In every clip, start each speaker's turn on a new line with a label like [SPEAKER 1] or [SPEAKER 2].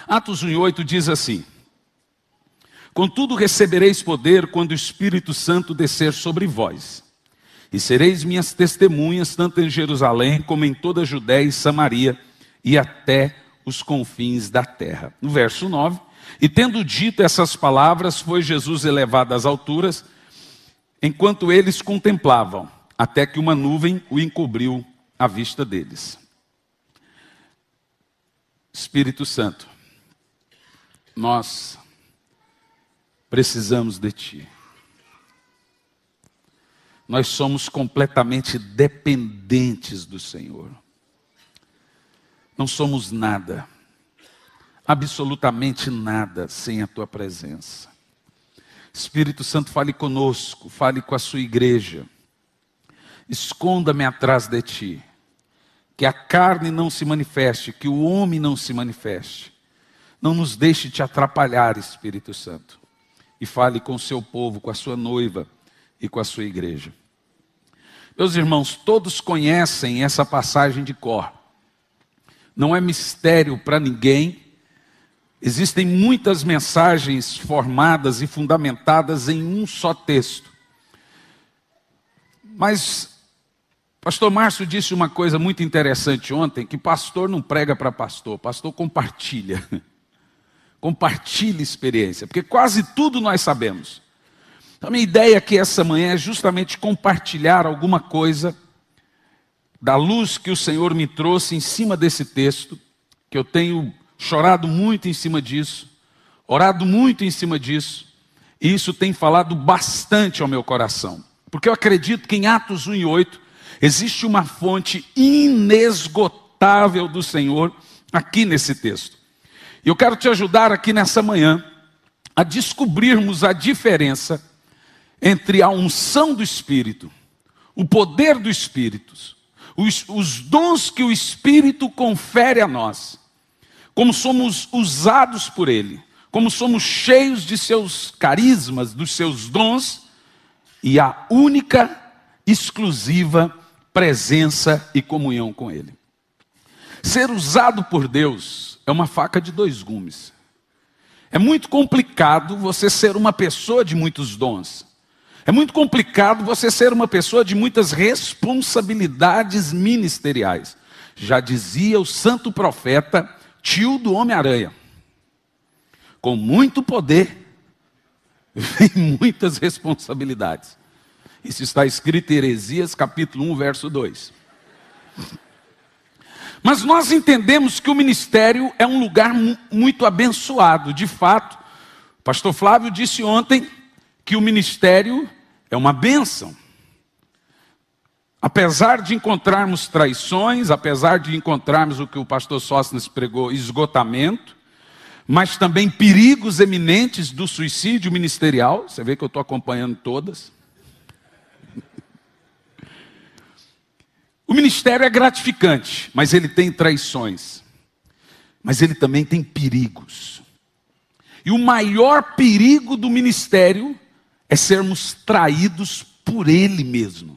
[SPEAKER 1] Atos 1:8 diz assim: contudo recebereis poder quando o Espírito Santo descer sobre vós, e sereis minhas testemunhas tanto em Jerusalém como em toda a Judéia e Samaria e até os confins da terra. No verso 9, e tendo dito essas palavras, foi Jesus elevado às alturas, enquanto eles contemplavam, até que uma nuvem o encobriu à vista deles. Espírito Santo, nós precisamos de Ti. Nós somos completamente dependentes do Senhor. Não somos nada, absolutamente nada, sem a Tua presença. Espírito Santo, fale conosco, fale com a Sua igreja. Esconda-me atrás de Ti. Que a carne não se manifeste, que o homem não se manifeste. Não nos deixe Te atrapalhar, Espírito Santo. E fale com o Seu povo, com a Sua noiva e com a Sua igreja. Meus irmãos, todos conhecem essa passagem de cor. Não é mistério para ninguém. Existem muitas mensagens formadas e fundamentadas em um só texto. Mas pastor Márcio disse uma coisa muito interessante ontem, que pastor não prega para pastor, pastor compartilha. Compartilha experiência, porque quase tudo nós sabemos. A minha ideia aqui essa manhã é justamente compartilhar alguma coisa da luz que o Senhor me trouxe em cima desse texto, que eu tenho chorado muito em cima disso, orado muito em cima disso, e isso tem falado bastante ao meu coração. Porque eu acredito que em Atos 1:8 existe uma fonte inesgotável do Senhor aqui nesse texto. E eu quero te ajudar aqui nessa manhã a descobrirmos a diferença entre a unção do Espírito, o poder do Espírito, os dons que o Espírito confere a nós, como somos usados por Ele, como somos cheios de seus carismas, dos seus dons, e a única, exclusiva presença e comunhão com Ele. Ser usado por Deus é uma faca de dois gumes. É muito complicado você ser uma pessoa de muitos dons. É muito complicado você ser uma pessoa de muitas responsabilidades ministeriais. Já dizia o santo profeta, tio do Homem-Aranha: com muito poder, vem muitas responsabilidades. Isso está escrito em Heresias, capítulo 1, verso 2. Mas nós entendemos que o ministério é um lugar muito abençoado. De fato, o pastor Flávio disse ontem que o ministério é uma bênção. Apesar de encontrarmos traições, apesar de encontrarmos o que o pastor Sóstenes pregou, esgotamento, mas também perigos eminentes do suicídio ministerial. Você vê que eu estou acompanhando todas. O ministério é gratificante, mas ele tem traições. Mas ele também tem perigos. E o maior perigo do ministério é sermos traídos por Ele mesmo.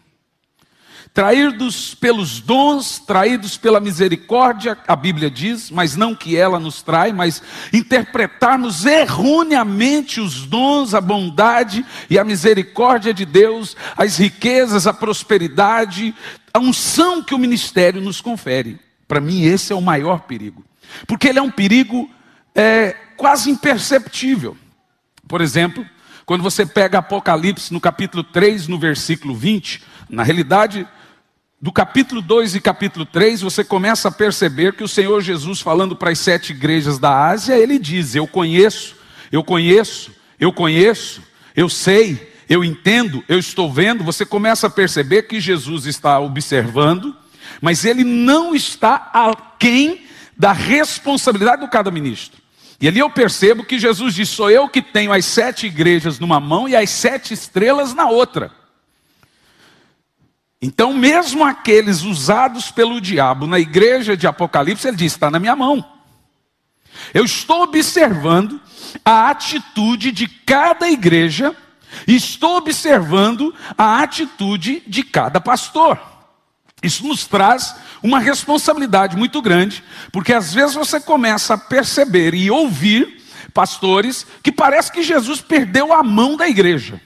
[SPEAKER 1] Traídos pelos dons, traídos pela misericórdia, a Bíblia diz, mas não que ela nos trai, mas interpretarmos erroneamente os dons, a bondade e a misericórdia de Deus, as riquezas, a prosperidade, a unção que o ministério nos confere. Para mim esse é o maior perigo, porque ele é um perigo quase imperceptível. Por exemplo, quando você pega Apocalipse no capítulo 3, no versículo 20, na realidade, do capítulo 2 e capítulo 3, você começa a perceber que o Senhor Jesus, falando para as 7 igrejas da Ásia, Ele diz: eu conheço, eu conheço, eu conheço, eu sei, eu entendo, eu estou vendo. Você começa a perceber que Jesus está observando, mas Ele não está aquém da responsabilidade do cada ministro. E ali eu percebo que Jesus diz: sou eu que tenho as 7 igrejas numa mão e as 7 estrelas na outra. Então mesmo aqueles usados pelo diabo na igreja de Apocalipse, ele diz: está na minha mão. Eu estou observando a atitude de cada igreja, e estou observando a atitude de cada pastor. Isso nos traz uma responsabilidade muito grande, porque às vezes você começa a perceber e ouvir pastores que parece que Jesus perdeu a mão da igreja.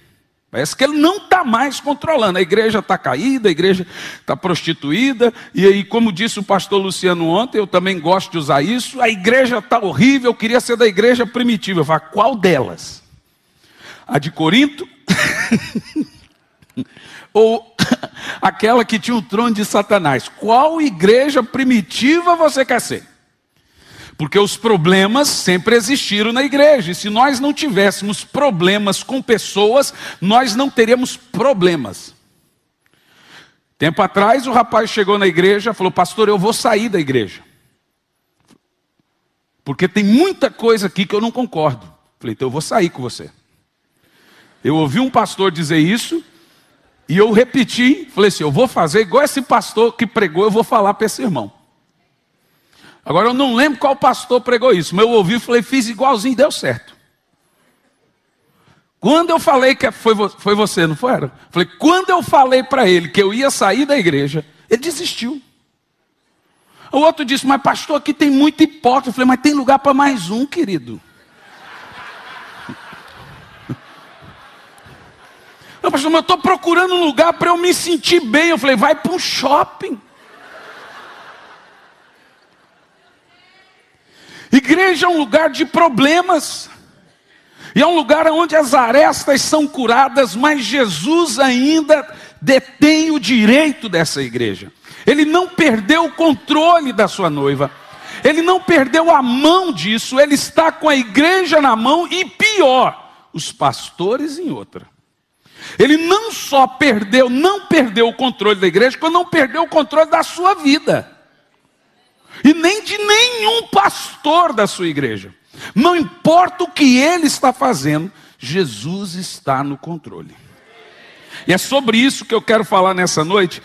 [SPEAKER 1] Parece que ele não está mais controlando. A igreja está caída, a igreja está prostituída. E aí, como disse o pastor Luciano ontem, eu também gosto de usar isso. A igreja está horrível, eu queria ser da igreja primitiva. Eu falo, qual delas? A de Corinto? Ou aquela que tinha o trono de Satanás? Qual igreja primitiva você quer ser? Porque os problemas sempre existiram na igreja. E se nós não tivéssemos problemas com pessoas, nós não teríamos problemas. Tempo atrás, o rapaz chegou na igreja e falou, pastor, eu vou sair da igreja. Porque tem muita coisa aqui que eu não concordo. Falei, então eu vou sair com você. Eu ouvi um pastor dizer isso, e eu repeti, falei assim, eu vou fazer igual esse pastor que pregou, eu vou falar para esse irmão. Agora eu não lembro qual pastor pregou isso, mas eu ouvi e falei, fiz igualzinho, deu certo. Quando eu falei que foi você, não foi? Falei, quando eu falei para ele que eu ia sair da igreja, ele desistiu. O outro disse, mas pastor, aqui tem muito hipócrita. Eu falei, mas tem lugar para mais um, querido. Não, pastor, mas eu estou procurando um lugar para eu me sentir bem. Eu falei, vai para um shopping. Igreja é um lugar de problemas. E é um lugar onde as arestas são curadas, mas Jesus ainda detém o direito dessa igreja. Ele não perdeu o controle da sua noiva. Ele não perdeu a mão disso. Ele está com a igreja na mão e pior, os pastores em outra. Ele não só não perdeu o controle da igreja, como não perdeu o controle da sua vida. E nem de nenhum pastor da sua igreja. Não importa o que ele está fazendo, Jesus está no controle. E é sobre isso que eu quero falar nessa noite.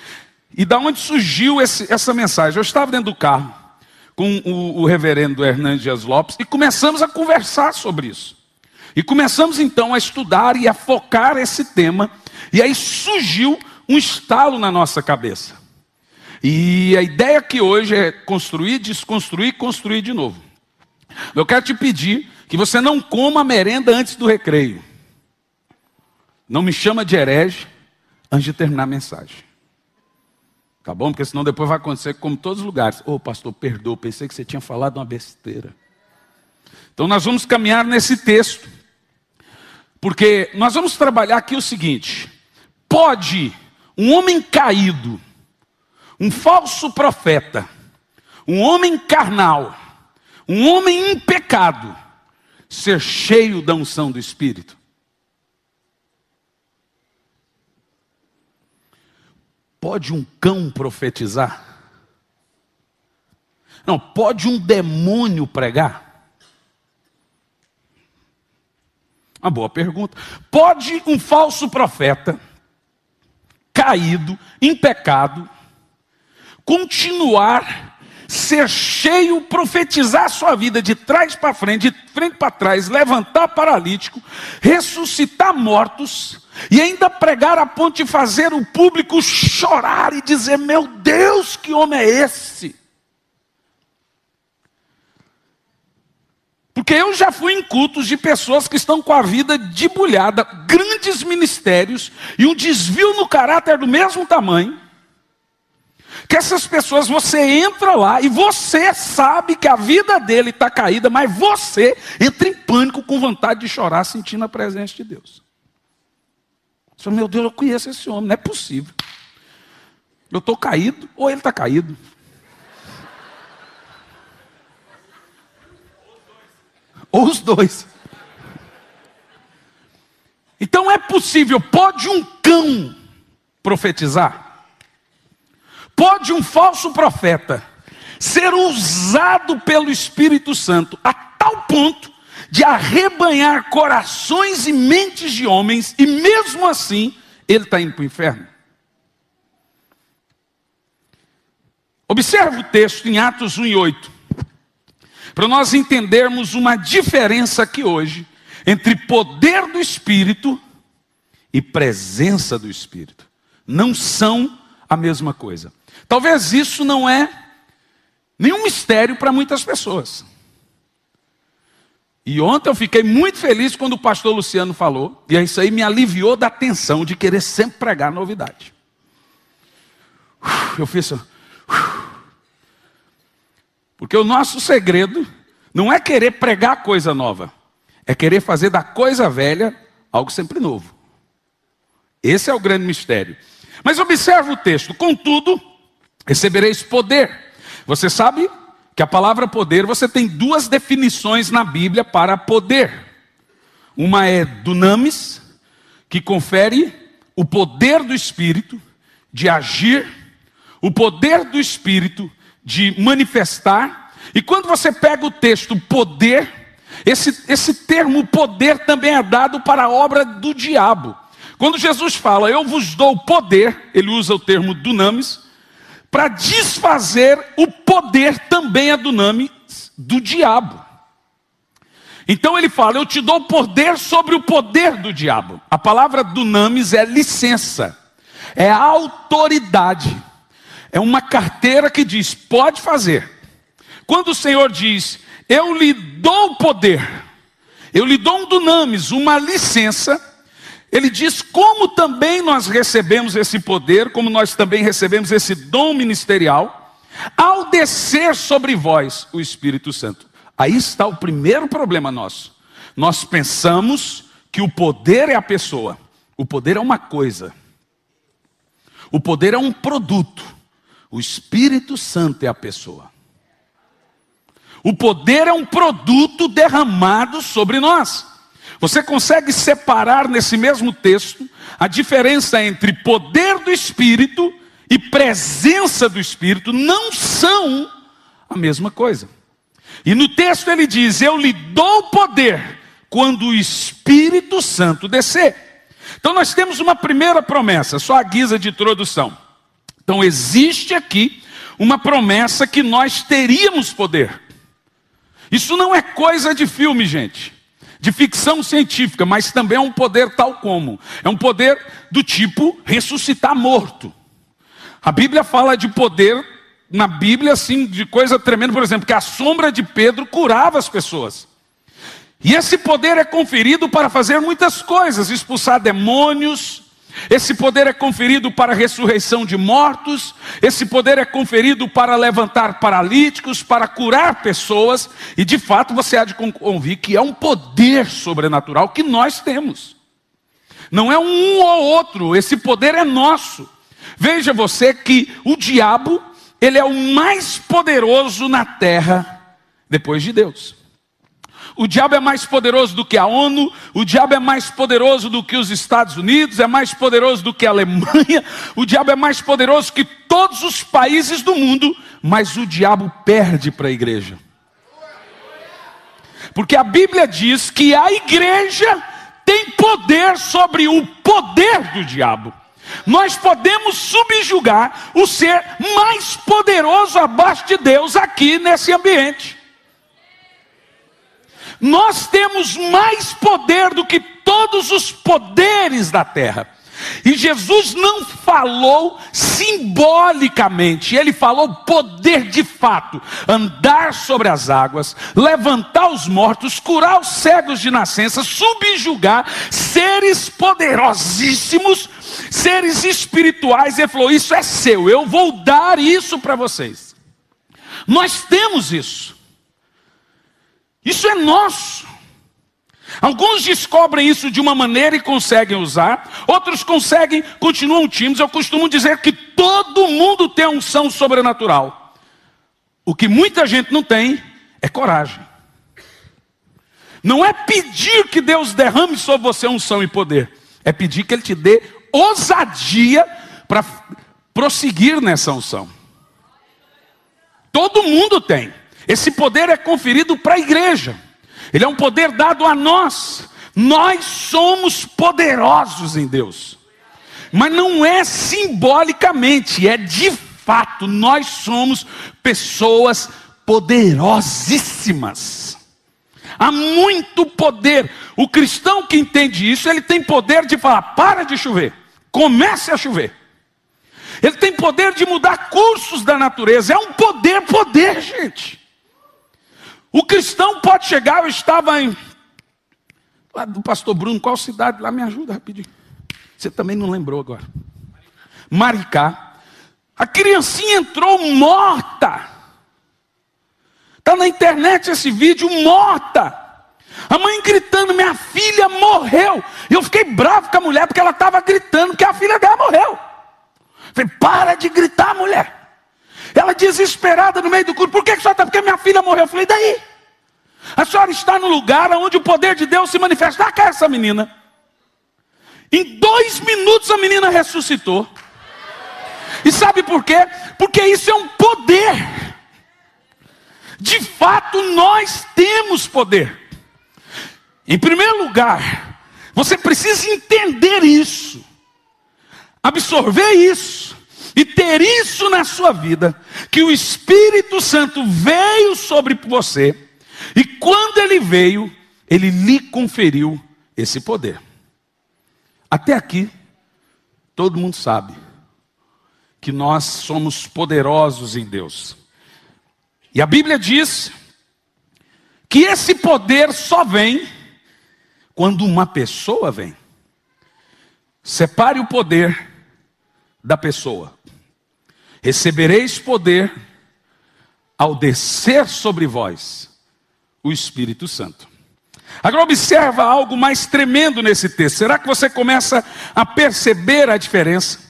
[SPEAKER 1] E da onde surgiu essa mensagem? Eu estava dentro do carro com o reverendo Hernandes Dias Lopes e começamos a conversar sobre isso. E começamos então a estudar e a focar esse tema. E aí surgiu um estalo na nossa cabeça. E a ideia aqui hoje é construir, desconstruir, construir de novo. Eu quero te pedir que você não coma a merenda antes do recreio. Não me chama de herege antes de terminar a mensagem. Tá bom? Porque senão depois vai acontecer como em todos os lugares. Ô, pastor, perdoa, pensei que você tinha falado uma besteira. Então nós vamos caminhar nesse texto. Porque nós vamos trabalhar aqui o seguinte. Pode um homem caído, um falso profeta, um homem carnal, um homem em pecado, ser cheio da unção do Espírito? Pode um cão profetizar? Não, pode um demônio pregar? Uma boa pergunta. Pode um falso profeta, caído, em pecado, continuar, ser cheio, profetizar a sua vida de trás para frente, de frente para trás, levantar paralítico, ressuscitar mortos, e ainda pregar a ponto de fazer o público chorar e dizer, meu Deus, que homem é esse? Porque eu já fui em cultos de pessoas que estão com a vida debulhada, grandes ministérios, e um desvio no caráter do mesmo tamanho, que essas pessoas, você entra lá e você sabe que a vida dele está caída, mas você entra em pânico com vontade de chorar, sentindo a presença de Deus. Você fala, meu Deus, eu conheço esse homem, não é possível. Eu estou caído ou ele está caído? Ou os dois. Então é possível, pode um cão profetizar? Pode um falso profeta ser usado pelo Espírito Santo a tal ponto de arrebanhar corações e mentes de homens, e mesmo assim ele está indo para o inferno? Observe o texto em Atos 1:8. Para nós entendermos uma diferença aqui hoje entre poder do Espírito e presença do Espírito. Não são a mesma coisa. Talvez isso não é nenhum mistério para muitas pessoas. E ontem eu fiquei muito feliz quando o pastor Luciano falou, e isso aí me aliviou da tensão de querer sempre pregar novidade. Eu fiz assim, porque o nosso segredo não é querer pregar coisa nova, é querer fazer da coisa velha algo sempre novo. Esse é o grande mistério. Mas observa o texto: contudo, recebereis poder. Você sabe que a palavra poder, você tem duas definições na Bíblia para poder. Uma é dunamis, que confere o poder do Espírito de agir, o poder do Espírito de manifestar. E quando você pega o texto poder, esse termo poder também é dado para a obra do diabo. Quando Jesus fala, eu vos dou poder, ele usa o termo dunamis, para desfazer o poder também é dunamis do diabo. Então ele fala, eu te dou poder sobre o poder do diabo. A palavra dunamis é licença, é autoridade. É uma carteira que diz, pode fazer. Quando o Senhor diz, eu lhe dou poder, eu lhe dou um dunamis, uma licença, ele diz como também nós recebemos esse poder, como nós também recebemos esse dom ministerial, ao descer sobre vós o Espírito Santo. Aí está o primeiro problema nosso. Nós pensamos que o poder é a pessoa. O poder é uma coisa. O poder é um produto. O Espírito Santo é a pessoa. O poder é um produto derramado sobre nós. Você consegue separar nesse mesmo texto a diferença entre poder do Espírito e presença do Espírito? Não são a mesma coisa. E no texto ele diz, eu lhe dou poder quando o Espírito Santo descer. Então nós temos uma primeira promessa, só a guisa de introdução. Então existe aqui uma promessa que nós teríamos poder. Isso não é coisa de filme, gente, de ficção científica, mas também é um poder tal como. É um poder do tipo ressuscitar morto. A Bíblia fala de poder, na Bíblia assim, de coisa tremenda, por exemplo, que a sombra de Pedro curava as pessoas. E esse poder é conferido para fazer muitas coisas, expulsar demônios. Esse poder é conferido para a ressurreição de mortos. Esse poder é conferido para levantar paralíticos, para curar pessoas. E de fato você há de convir que é um poder sobrenatural que nós temos. Não é um ou outro, esse poder é nosso. Veja você que o diabo, ele é o mais poderoso na terra depois de Deus. O diabo é mais poderoso do que a ONU, o diabo é mais poderoso do que os Estados Unidos, é mais poderoso do que a Alemanha, o diabo é mais poderoso que todos os países do mundo, mas o diabo perde para a igreja. Porque a Bíblia diz que a igreja tem poder sobre o poder do diabo. Nós podemos subjugar o ser mais poderoso abaixo de Deus aqui nesse ambiente. Nós temos mais poder do que todos os poderes da terra. E Jesus não falou simbolicamente, ele falou poder de fato. Andar sobre as águas, levantar os mortos, curar os cegos de nascença, subjugar seres poderosíssimos, seres espirituais. Ele falou, isso é seu, eu vou dar isso para vocês. Nós temos isso. Isso é nosso. Alguns descobrem isso de uma maneira e conseguem usar. Outros conseguem, continuam tímidos. Eu costumo dizer que todo mundo tem unção sobrenatural. O que muita gente não tem é coragem. Não é pedir que Deus derrame sobre você unção e poder. É pedir que Ele te dê ousadia para prosseguir nessa unção. Todo mundo tem. Esse poder é conferido para a igreja. Ele é um poder dado a nós. Nós somos poderosos em Deus. Mas não é simbolicamente, é de fato. Nós somos pessoas poderosíssimas. Há muito poder. O cristão que entende isso, ele tem poder de falar, para de chover. Comece a chover. Ele tem poder de mudar cursos da natureza. É um poder, gente. O cristão pode chegar, eu estava lá do pastor Bruno, qual cidade? Lá me ajuda rapidinho. Você também não lembrou agora. Maricá. A criancinha entrou morta. Está na internet esse vídeo, morta. A mãe gritando, minha filha morreu. E eu fiquei bravo com a mulher, porque ela estava gritando que a filha dela morreu. Falei, para de gritar, mulher. Ela desesperada no meio do culto, por que a senhora está? Porque minha filha morreu. Eu falei, daí? A senhora está no lugar onde o poder de Deus se manifesta. Dá cá essa menina. Em 2 minutos a menina ressuscitou. E sabe por quê? Porque isso é um poder. De fato, nós temos poder. Em primeiro lugar, você precisa entender isso, absorver isso e ter isso na sua vida, que o Espírito Santo veio sobre você e quando ele veio, ele lhe conferiu esse poder. Até aqui, todo mundo sabe que nós somos poderosos em Deus. E a Bíblia diz que esse poder só vem quando uma pessoa vem. Separe o poder da pessoa. Recebereis poder ao descer sobre vós o Espírito Santo. Agora observa algo mais tremendo nesse texto. Será que você começa a perceber a diferença?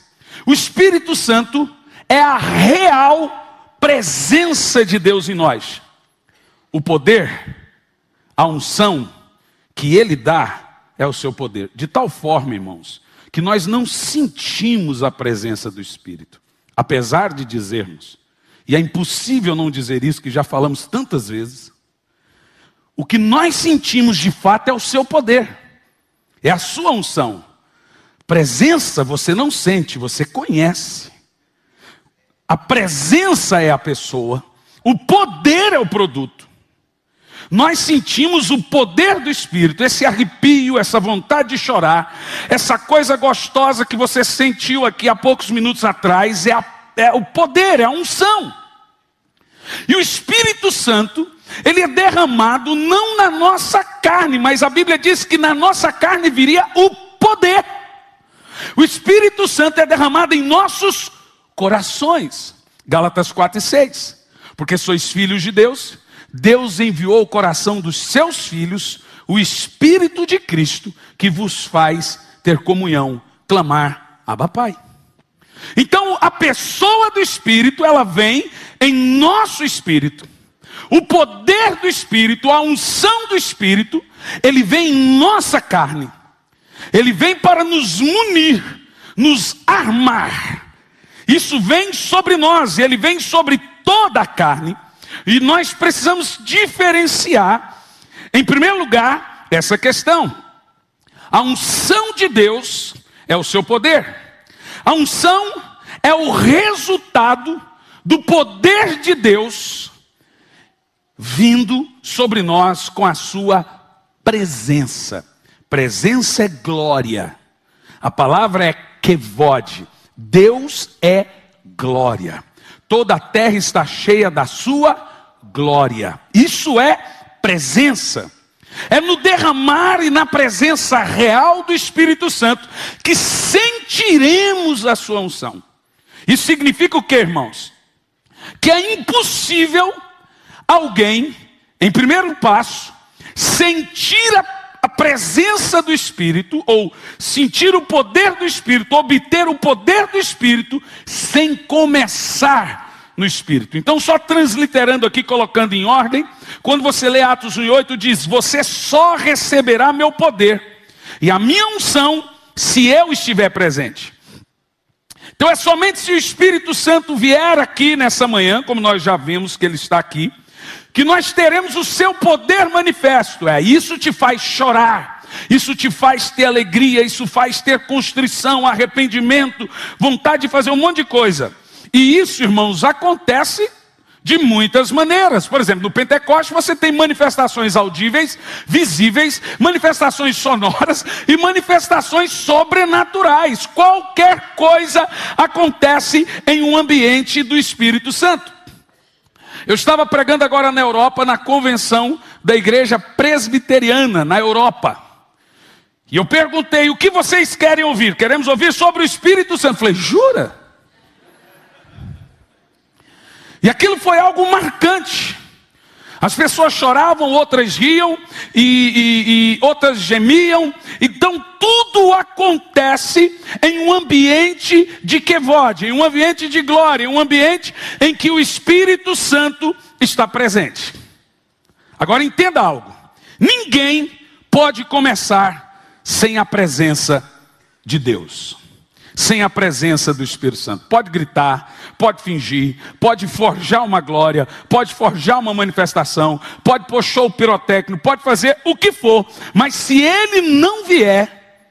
[SPEAKER 1] O Espírito Santo é a real presença de Deus em nós. O poder, a unção que Ele dá é o seu poder. De tal forma, irmãos, que nós não sentimos a presença do Espírito. Apesar de dizermos, e é impossível não dizer isso, que já falamos tantas vezes, o que nós sentimos de fato é o seu poder. É a sua unção. Presença você não sente, você conhece. A presença é a pessoa, o poder é o produto. Nós sentimos o poder do Espírito, esse arrepio, essa vontade de chorar, essa coisa gostosa que você sentiu aqui há poucos minutos atrás, é o poder, é a unção. E o Espírito Santo, ele é derramado não na nossa carne, mas a Bíblia diz que na nossa carne viria o poder. O Espírito Santo é derramado em nossos corações. Gálatas 4:6. Porque sois filhos de Deus, Deus enviou ao coração dos seus filhos o Espírito de Cristo, que vos faz ter comunhão, clamar, Abba Pai. Então a pessoa do Espírito, ela vem em nosso espírito. O poder do Espírito, a unção do Espírito, ele vem em nossa carne. Ele vem para nos munir, nos armar. Isso vem sobre nós, ele vem sobre toda a carne. E nós precisamos diferenciar, em primeiro lugar, essa questão. A unção de Deus é o seu poder. A unção é o resultado do poder de Deus vindo sobre nós com a sua presença. Presença é glória. A palavra é kevod. Deus é glória. Toda a terra está cheia da sua glória. Isso é presença. É no derramar e na presença real do Espírito Santo que sentiremos a sua unção. Isso significa o que, irmãos? Que é impossível alguém, em primeiro passo, sentir a presença do Espírito, ou sentir o poder do Espírito, obter o poder do Espírito, sem começar no Espírito. Então, só transliterando aqui, colocando em ordem, quando você lê Atos 1:8, diz, você só receberá meu poder, e a minha unção, se eu estiver presente. Então é somente se o Espírito Santo vier aqui nessa manhã, como nós já vimos que ele está aqui, que nós teremos o seu poder manifesto. Isso te faz chorar, isso te faz ter alegria, isso faz ter constrição, arrependimento, vontade de fazer um monte de coisa. E isso, irmãos, acontece de muitas maneiras. Por exemplo, no Pentecoste você tem manifestações audíveis, visíveis, manifestações sonoras e manifestações sobrenaturais. Qualquer coisa acontece em um ambiente do Espírito Santo. Eu estava pregando agora na Europa, na convenção da igreja presbiteriana na Europa. E eu perguntei, o que vocês querem ouvir? Queremos ouvir sobre o Espírito Santo. Eu falei, jura? E aquilo foi algo marcante. As pessoas choravam, outras riam e outras gemiam. Então tudo acontece em um ambiente de kevod, em um ambiente de glória, em um ambiente em que o Espírito Santo está presente. Agora entenda algo. Ninguém pode começar sem a presença de Deus. Sem a presença do Espírito Santo. Pode gritar, pode fingir, pode forjar uma glória, pode forjar uma manifestação, pode pôr show pirotécnico, pode fazer o que for, mas se ele não vier,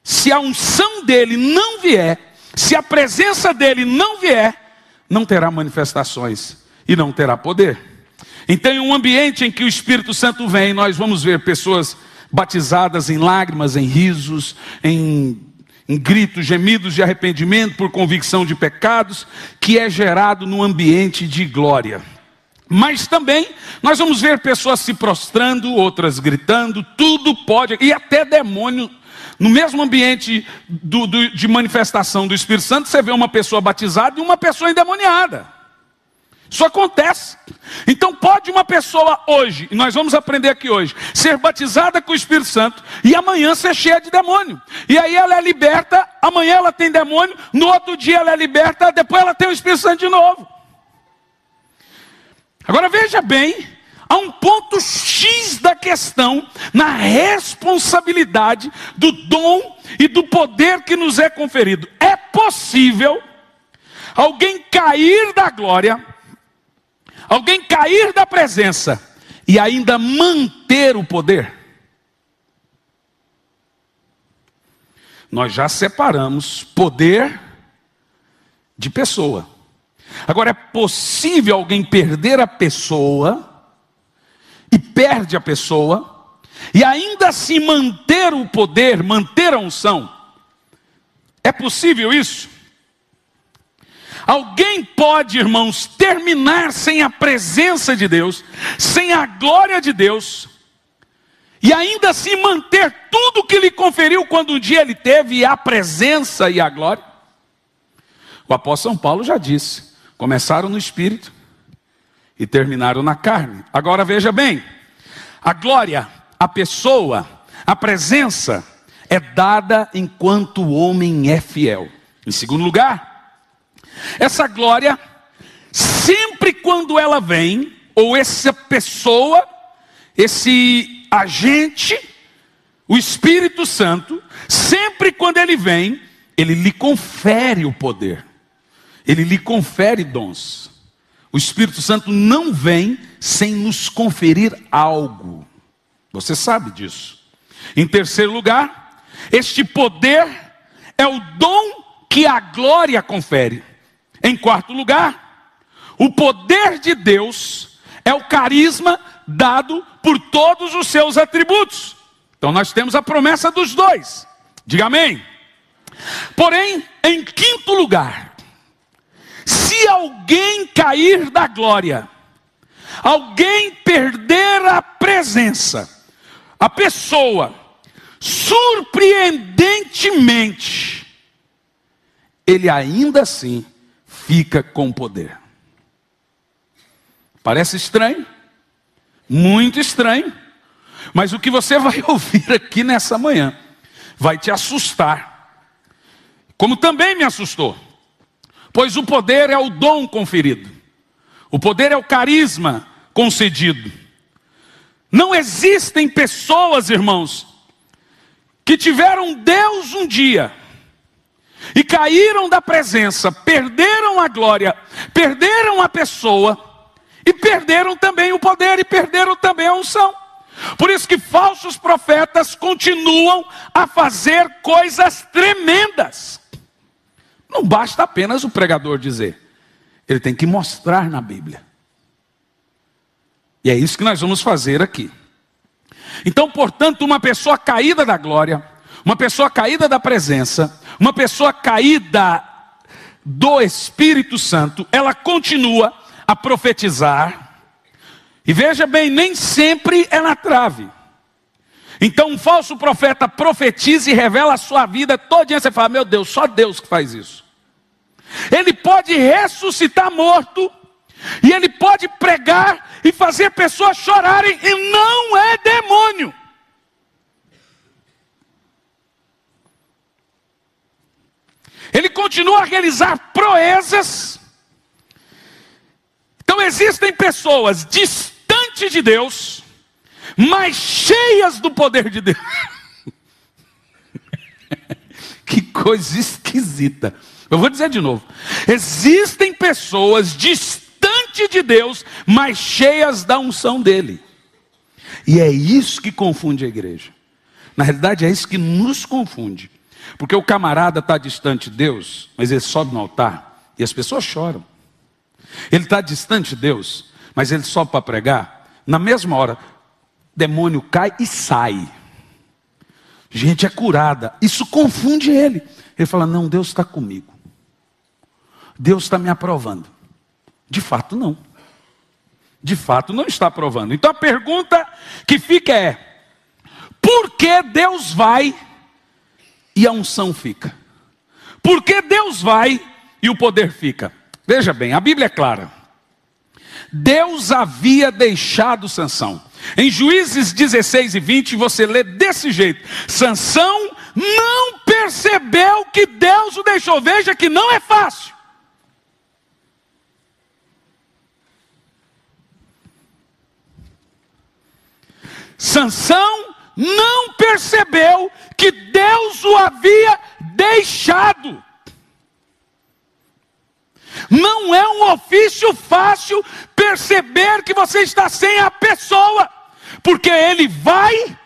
[SPEAKER 1] se a unção dele não vier, se a presença dele não vier, não terá manifestações e não terá poder. Então, em um ambiente em que o Espírito Santo vem, nós vamos ver pessoas batizadas em lágrimas, em risos, em gritos, gemidos de arrependimento por convicção de pecados, que é gerado num ambiente de glória. Mas também nós vamos ver pessoas se prostrando, outras gritando, tudo pode, e até demônio. No mesmo ambiente de manifestação do Espírito Santo, você vê uma pessoa batizada e uma pessoa endemoniada. Isso acontece. Então pode uma pessoa hoje, e nós vamos aprender aqui hoje, ser batizada com o Espírito Santo e amanhã ser cheia de demônio. E aí ela é liberta, amanhã ela tem demônio, no outro dia ela é liberta, depois ela tem o Espírito Santo de novo. Agora veja bem, há um ponto X da questão na responsabilidade do dom e do poder que nos é conferido. É possível alguém cair da glória, alguém cair da presença e ainda manter o poder? Nós já separamos poder de pessoa. Agora, é possível alguém perder a pessoa e perde a pessoa e ainda assim manter o poder, manter a unção? É possível isso? Alguém pode, irmãos, terminar sem a presença de Deus, sem a glória de Deus, e ainda assim manter tudo que lhe conferiu quando um dia ele teve a presença e a glória? O apóstolo São Paulo já disse, começaram no Espírito e terminaram na carne. Agora veja bem, a glória, a pessoa, a presença é dada enquanto o homem é fiel. Em segundo lugar, essa glória, sempre quando ela vem, ou essa pessoa, esse agente, o Espírito Santo, sempre quando ele vem, ele lhe confere o poder, ele lhe confere dons. O Espírito Santo não vem sem nos conferir algo, você sabe disso. Em terceiro lugar, este poder é o dom que a glória confere. Em quarto lugar, o poder de Deus é o carisma dado por todos os seus atributos. Então nós temos a promessa dos dois. Diga amém. Porém, em quinto lugar, se alguém cair da glória, alguém perder a presença, a pessoa, surpreendentemente, ele ainda assim fica com poder. Parece estranho, muito estranho, mas o que você vai ouvir aqui nessa manhã vai te assustar, como também me assustou, pois o poder é o dom conferido, o poder é o carisma concedido. Não existem pessoas, irmãos, que tiveram Deus um dia e caíram da presença, perderam a glória, perderam a pessoa, e perderam também o poder, e perderam também a unção. Por isso que falsos profetas continuam a fazer coisas tremendas. Não basta apenas o pregador dizer, Ele tem que mostrar na Bíblia. E é isso que nós vamos fazer aqui. Então, portanto, uma pessoa caída da glória, uma pessoa caída da presença, uma pessoa caída do Espírito Santo, ela continua a profetizar. E veja bem, nem sempre é na trave. Então um falso profeta profetiza e revela a sua vida todinha. Você fala, meu Deus, só Deus que faz isso. Ele pode ressuscitar morto, e ele pode pregar e fazer pessoas chorarem, e não é demônio. Ele continua a realizar proezas. Então existem pessoas distantes de Deus, mas cheias do poder de Deus. Que coisa esquisita. Eu vou dizer de novo. Existem pessoas distantes de Deus, mas cheias da unção dele. E é isso que confunde a igreja. Na realidade é isso que nos confunde. Porque o camarada está distante de Deus, mas ele sobe no altar e as pessoas choram. Ele está distante de Deus, mas ele sobe para pregar. Na mesma hora, demônio cai e sai. Gente é curada. Isso confunde ele. Ele fala, não, Deus está comigo. Deus está me aprovando. De fato não. De fato não está aprovando. Então a pergunta que fica é, por que Deus vai e a unção fica? Por que Deus vai e o poder fica? Veja bem, a Bíblia é clara. Deus havia deixado Sansão. Em Juízes 16 e 20, você lê desse jeito. Sansão não percebeu que Deus o deixou. Veja que não é fácil. Sansão não percebeu que Deus o havia deixado. Não é um ofício fácil perceber que você está sem a pessoa, porque ele vai,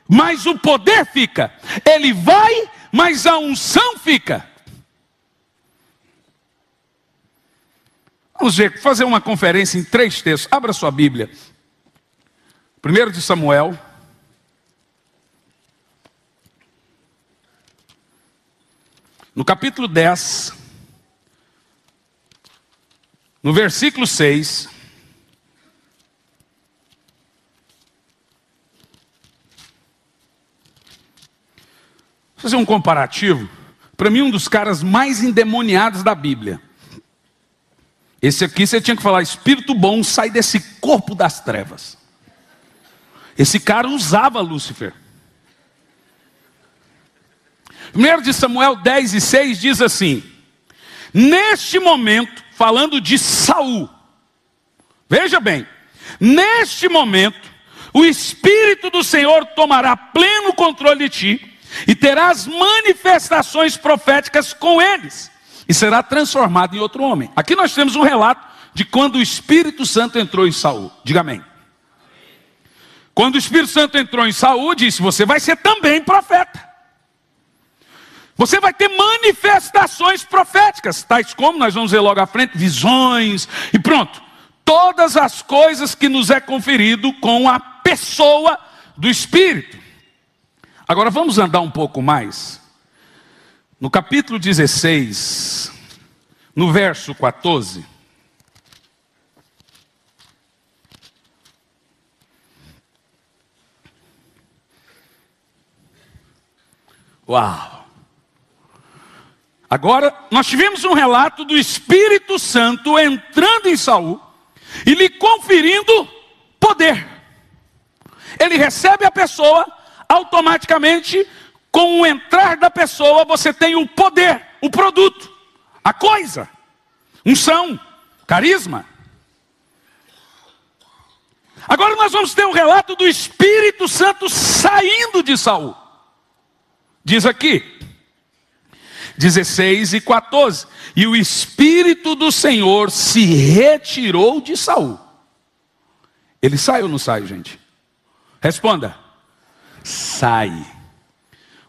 [SPEAKER 1] mas o poder fica. Ele vai, mas a unção fica. Vamos ver, fazer uma conferência em 3 textos. Abra sua Bíblia. 1 de Samuel. No capítulo 10. No versículo 6. Vou fazer um comparativo. Para mim, um dos caras mais endemoniados da Bíblia. Esse aqui você tinha que falar, espírito bom, sai desse corpo das trevas. Esse cara usava Lúcifer. 1 de Samuel 10 e 6 diz assim: neste momento, falando de Saul, veja bem, neste momento, o Espírito do Senhor tomará pleno controle de ti, e terás manifestações proféticas com eles, e será transformado em outro homem. Aqui nós temos um relato de quando o Espírito Santo entrou em Saul. Diga amém. Quando o Espírito Santo entrou em Saul, disse, você vai ser também profeta. Você vai ter manifestações proféticas, tais como, nós vamos ver logo à frente, visões, e pronto. Todas as coisas que nos é conferido com a pessoa do Espírito. Agora vamos andar um pouco mais. No capítulo 16, no verso 14. Uau! Agora, nós tivemos um relato do Espírito Santo entrando em Saul e lhe conferindo poder. Ele recebe a pessoa, automaticamente, com o entrar da pessoa, você tem o poder, o produto, a coisa, unção, carisma. Agora nós vamos ter um relato do Espírito Santo saindo de Saul. Diz aqui, 16 e 14. E o Espírito do Senhor se retirou de Saul. Ele sai ou não sai, gente? Responda. Sai.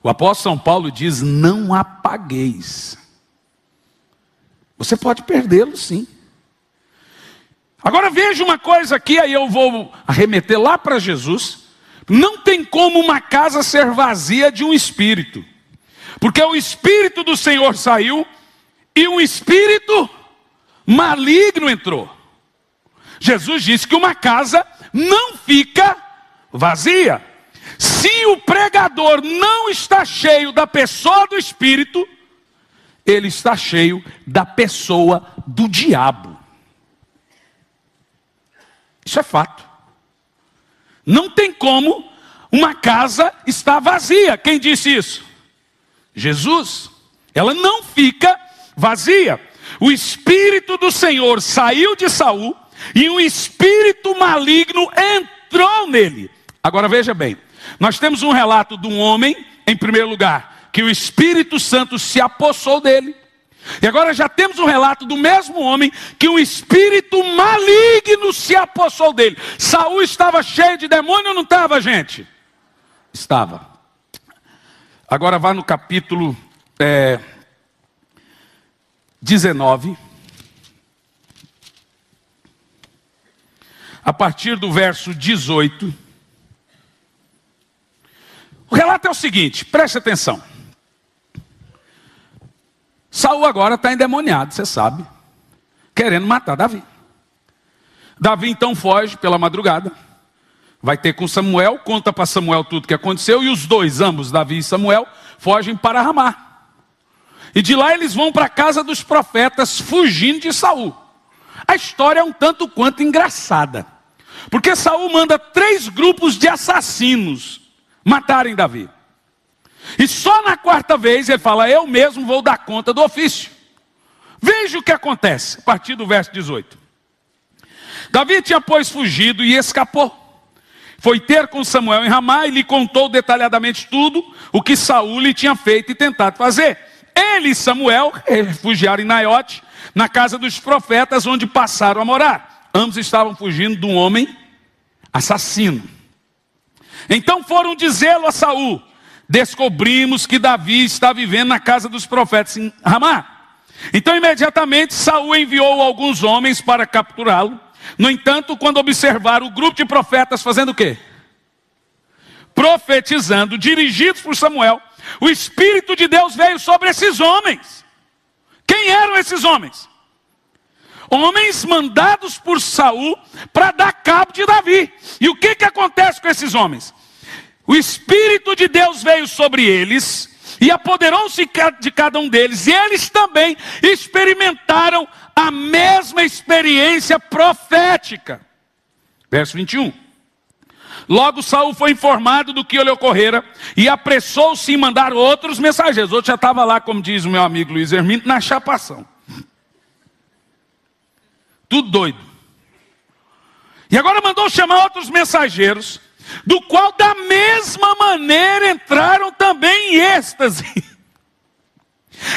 [SPEAKER 1] O apóstolo São Paulo diz, não apagueis. Você pode perdê-lo sim. Agora veja uma coisa aqui, aí eu vou arremeter lá para Jesus. Não tem como uma casa ser vazia de um espírito. Porque o espírito do Senhor saiu e um espírito maligno entrou. Jesus disse que uma casa não fica vazia. Se o pregador não está cheio da pessoa do espírito, ele está cheio da pessoa do diabo. Isso é fato. Não tem como uma casa estar vazia. Quem disse isso? Jesus. Ela não fica vazia. O Espírito do Senhor saiu de Saul e um espírito maligno entrou nele. Agora veja bem, nós temos um relato de um homem, em primeiro lugar, que o Espírito Santo se apossou dele. E agora já temos um relato do mesmo homem que um espírito maligno se apossou dele. Saul estava cheio de demônio ou não estava, gente? Estava. Agora vá no capítulo 19. A partir do verso 18. O relato é o seguinte, preste atenção. Saul agora está endemoniado, você sabe, querendo matar Davi. Davi então foge pela madrugada, vai ter com Samuel, conta para Samuel tudo o que aconteceu, e os dois, ambos, Davi e Samuel, fogem para Ramá. E de lá eles vão para a casa dos profetas, fugindo de Saul. A história é um tanto quanto engraçada, porque Saul manda 3 grupos de assassinos matarem Davi. E só na 4ª vez ele fala, eu mesmo vou dar conta do ofício. Veja o que acontece, a partir do verso 18. Davi tinha, pois, fugido e escapou. Foi ter com Samuel em Ramá e lhe contou detalhadamente tudo o que Saul lhe tinha feito e tentado fazer. Ele e Samuel refugiaram em Naiote, na casa dos profetas, onde passaram a morar. Ambos estavam fugindo de um homem assassino. Então foram dizê-lo a Saul, descobrimos que Davi está vivendo na casa dos profetas em Ramá. Então imediatamente Saul enviou alguns homens para capturá-lo. No entanto, quando observaram o grupo de profetas fazendo o quê? Profetizando, dirigidos por Samuel, o Espírito de Deus veio sobre esses homens. Quem eram esses homens? Homens mandados por Saul para dar cabo de Davi. E o que acontece com esses homens? O Espírito de Deus veio sobre eles e apoderou-se de cada um deles. E eles também experimentaram a mesma experiência profética. Verso 21. Logo Saul foi informado do que lhe ocorrera e apressou-se em mandar outros mensageiros. Outro já estava lá, como diz o meu amigo Luiz Hermínio, na chapação. Tudo doido. E agora mandou chamar outros mensageiros, do qual da mesma maneira entraram também em êxtase.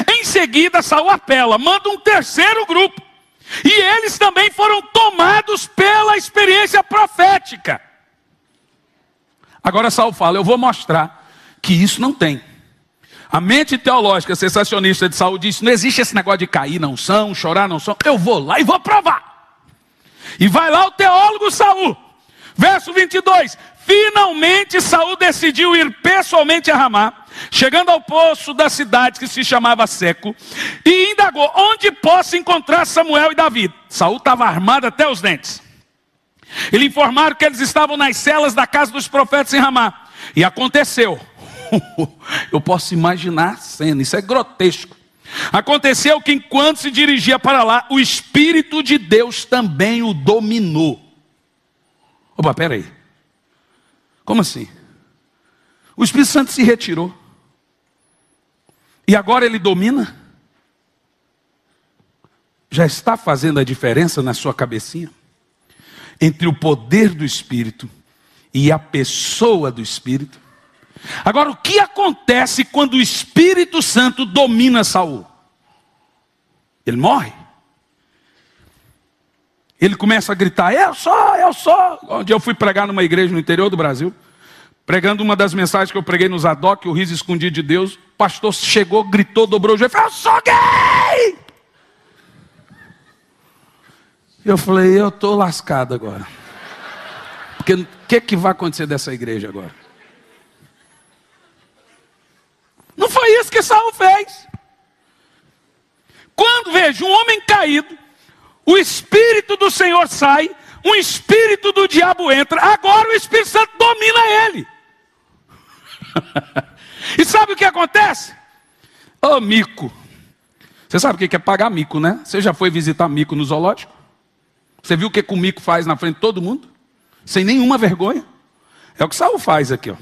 [SPEAKER 1] Em seguida Saul apela, manda um terceiro grupo. E eles também foram tomados pela experiência profética. Agora Saul fala, eu vou mostrar que isso não tem. A mente teológica sensacionista de Saul disse, não existe esse negócio de cair não são, chorar não são. Eu vou lá e vou provar. E vai lá o teólogo Saul. Verso 22. Finalmente Saul decidiu ir pessoalmente a Ramá, chegando ao poço da cidade que se chamava Seco, e indagou, onde posso encontrar Samuel e Davi? Saul estava armado até os dentes. Ele informaram que eles estavam nas celas da casa dos profetas em Ramá. E aconteceu, eu posso imaginar a cena, isso é grotesco. Aconteceu que enquanto se dirigia para lá, o Espírito de Deus também o dominou. Opa, peraí. Como assim? O Espírito Santo se retirou. E agora ele domina? Já está fazendo a diferença na sua cabecinha? Entre o poder do Espírito e a pessoa do Espírito? Agora, o que acontece quando o Espírito Santo domina Saul? Ele morre. Ele começa a gritar, eu sou. Onde eu fui pregar numa igreja no interior do Brasil, pregando uma das mensagens que eu preguei no Zadok, o riso escondido de Deus, o pastor chegou, gritou, dobrou o joelho e falou, eu sou gay! Eu falei, eu estou lascado agora. Porque o que vai acontecer dessa igreja agora? Não foi isso que Saul fez. Quando vejo um homem caído, o Espírito do Senhor sai, um espírito do diabo entra, agora o Espírito Santo domina ele. E sabe o que acontece? Ô mico. Você sabe o que é pagar mico, né? Você já foi visitar mico no zoológico? Você viu o que o mico faz na frente de todo mundo? Sem nenhuma vergonha. É o que Saul faz aqui, ó.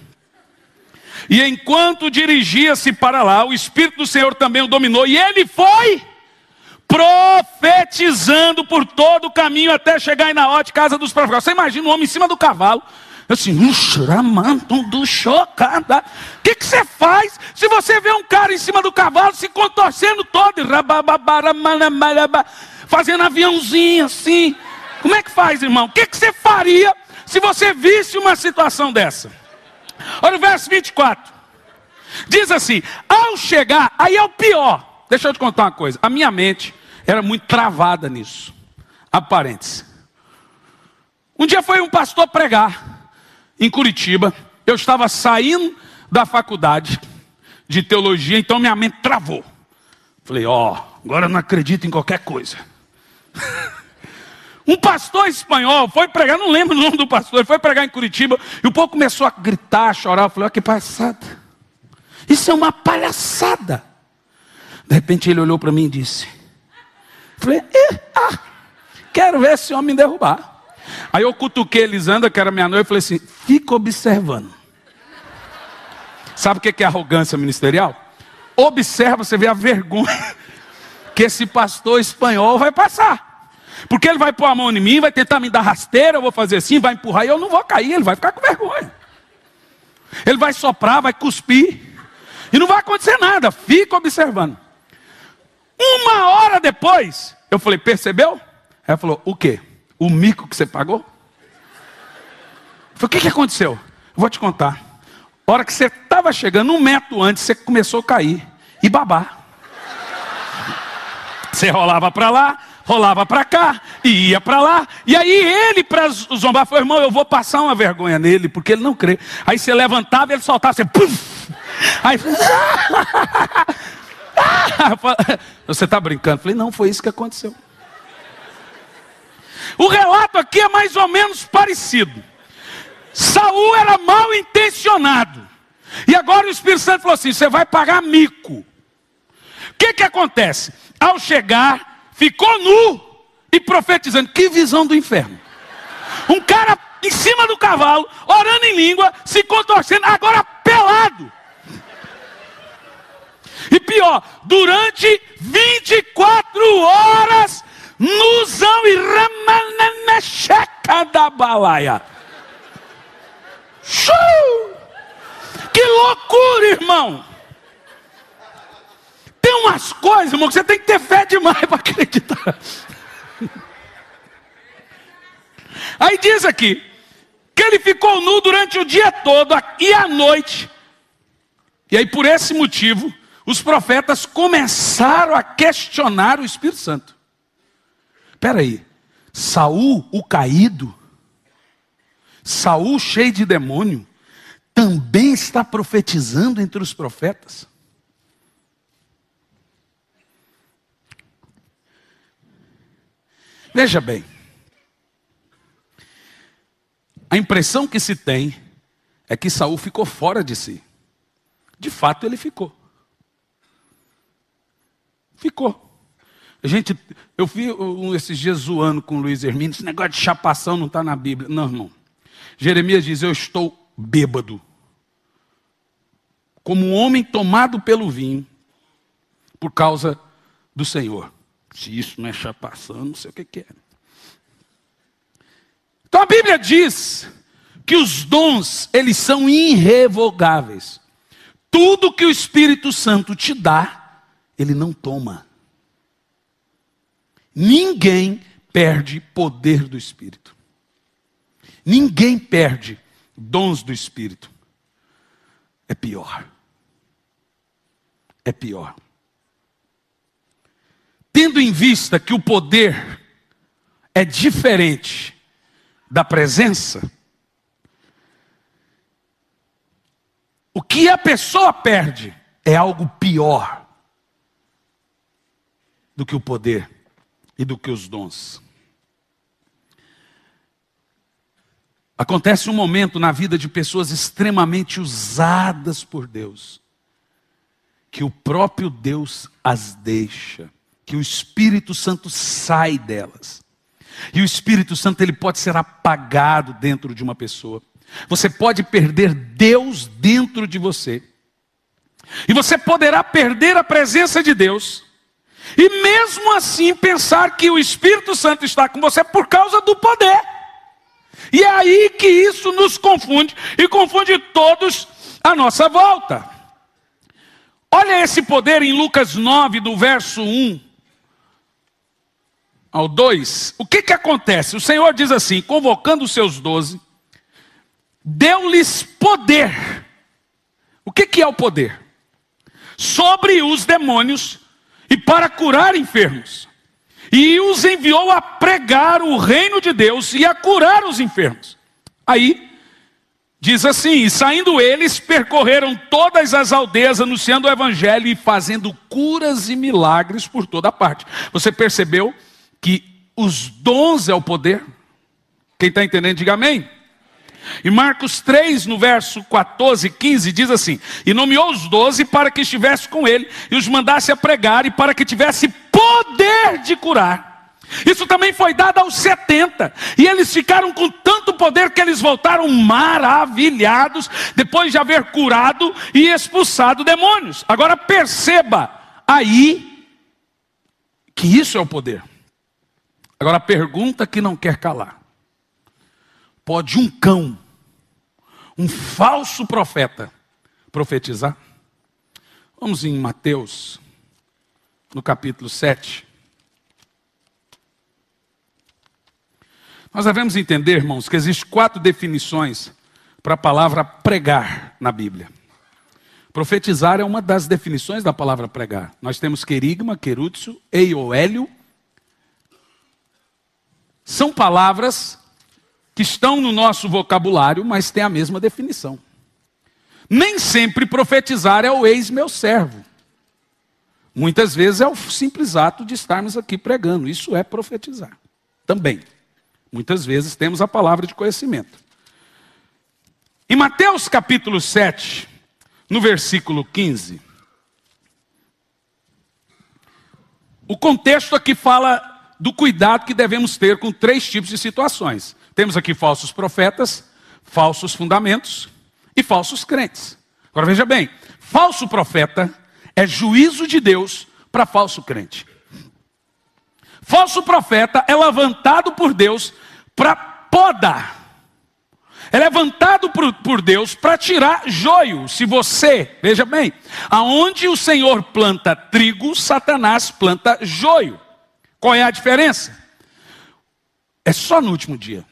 [SPEAKER 1] E enquanto dirigia-se para lá, o Espírito do Senhor também o dominou, e ele foi profetizando por todo o caminho até chegar em Naote, casa dos profetas. Você imagina um homem em cima do cavalo, assim, o que você faz se você vê um cara em cima do cavalo se contorcendo todo, fazendo aviãozinho assim? Como é que faz, irmão? O que você faria se você visse uma situação dessa? Olha o verso 24. Diz assim, ao chegar, aí é o pior. Deixa eu te contar uma coisa. A minha mente era muito travada nisso. Aparente. Um dia foi um pastor pregar em Curitiba. Eu estava saindo da faculdade de teologia, então minha mente travou. Falei, agora eu não acredito em qualquer coisa. Um pastor espanhol foi pregar, não lembro o nome do pastor, ele foi pregar em Curitiba, e o povo começou a gritar, a chorar. Eu falei, olha que palhaçada. Isso é uma palhaçada. De repente ele olhou para mim e disse, falei, quero ver esse homem derrubar. Aí eu cutuquei Elisandra, que era minha noiva, e falei assim, fica observando. Sabe o que é arrogância ministerial? Observa, você vê a vergonha que esse pastor espanhol vai passar. Porque ele vai pôr a mão em mim, vai tentar me dar rasteira, eu vou fazer assim, vai empurrar e eu não vou cair, ele vai ficar com vergonha. Ele vai soprar, vai cuspir, e não vai acontecer nada, fica observando. 1 hora depois, eu falei, percebeu? Ela falou, o quê? O mico que você pagou? Eu falei, o que aconteceu? Eu vou te contar. A hora que você estava chegando, 1 metro antes, você começou a cair e babar. Você rolava para lá, rolava para cá, e ia para lá. E aí ele, para zombar, falou, irmão, eu vou passar uma vergonha nele, porque ele não crê. Aí você levantava e ele soltava, você... Puff! Aí... Você está brincando? Eu falei, não, foi isso que aconteceu. O relato aqui é mais ou menos parecido. Saul era mal intencionado. E agora o Espírito Santo falou assim, você vai pagar mico. O que acontece? Ao chegar, ficou nu e profetizando. Que visão do inferno. Um cara em cima do cavalo, orando em língua, se contorcendo, agora pelado. E pior, durante 24 horas, nuzão e ramananecheca da balaia. Que loucura, irmão. Tem umas coisas, irmão, que você tem que ter fé demais para acreditar. Aí diz aqui, que ele ficou nu durante o dia todo e à noite. E aí por esse motivo, os profetas começaram a questionar o Espírito Santo. Espera aí, Saul, o caído, Saul cheio de demônio, também está profetizando entre os profetas? Veja bem, a impressão que se tem é que Saul ficou fora de si. De fato ele ficou. Ficou. Eu vi esses dias zoando com o Luiz Hermínio, esse negócio de chapação não está na Bíblia. Não, irmão. Jeremias diz, eu estou bêbado. Como um homem tomado pelo vinho, por causa do Senhor. Se isso não é chapação, não sei o que é. Então a Bíblia diz que os dons, eles são irrevogáveis. Tudo que o Espírito Santo te dá, ele não toma. Ninguém perde poder do Espírito. Ninguém perde dons do Espírito. É pior. É pior. Tendo em vista que o poder é diferente da presença, o que a pessoa perde é algo pior do que o poder e do que os dons. Acontece um momento na vida de pessoas extremamente usadas por Deus, que o próprio Deus as deixa, que o Espírito Santo sai delas. E o Espírito Santo, ele pode ser apagado dentro de uma pessoa. Você pode perder Deus dentro de você. E você poderá perder a presença de Deus. E mesmo assim pensar que o Espírito Santo está com você por causa do poder. E é aí que isso nos confunde e confunde todos à nossa volta. Olha esse poder em Lucas 9, do verso 1 ao 2. O que acontece? O Senhor diz assim, convocando os seus 12, deu-lhes poder. O que é o poder? Sobre os demônios e para curar enfermos. E os enviou a pregar o reino de Deus e a curar os enfermos. Aí, diz assim, e saindo eles, percorreram todas as aldeias, anunciando o evangelho e fazendo curas e milagres por toda parte. Você percebeu que os dons é o poder? Quem está entendendo, diga amém. E Marcos 3, no verso 14 e 15, diz assim, e nomeou os 12 para que estivesse com ele, e os mandasse a pregar, e para que tivesse poder de curar. Isso também foi dado aos 70, e eles ficaram com tanto poder que eles voltaram maravilhados, depois de haver curado e expulsado demônios. Agora perceba aí, que isso é o poder. Agora a pergunta que não quer calar. Pode um cão, um falso profeta, profetizar? Vamos em Mateus, no capítulo 7. Nós devemos entender, irmãos, que existem 4 definições para a palavra pregar na Bíblia. Profetizar é uma das definições da palavra pregar. Nós temos querigma, querúcio, eioélio. São palavras que estão no nosso vocabulário, mas têm a mesma definição. Nem sempre profetizar é o eis meu servo. Muitas vezes é o simples ato de estarmos aqui pregando. Isso é profetizar. Também. Muitas vezes temos a palavra de conhecimento. Em Mateus capítulo 7, no versículo 15, o contexto aqui fala do cuidado que devemos ter com 3 tipos de situações. Temos aqui falsos profetas, falsos fundamentos e falsos crentes. Agora veja bem, falso profeta é juízo de Deus para falso crente. Falso profeta é levantado por Deus para podar. É levantado por Deus para tirar joio. Se você, veja bem, aonde o Senhor planta trigo, Satanás planta joio. Qual é a diferença? É só no último dia.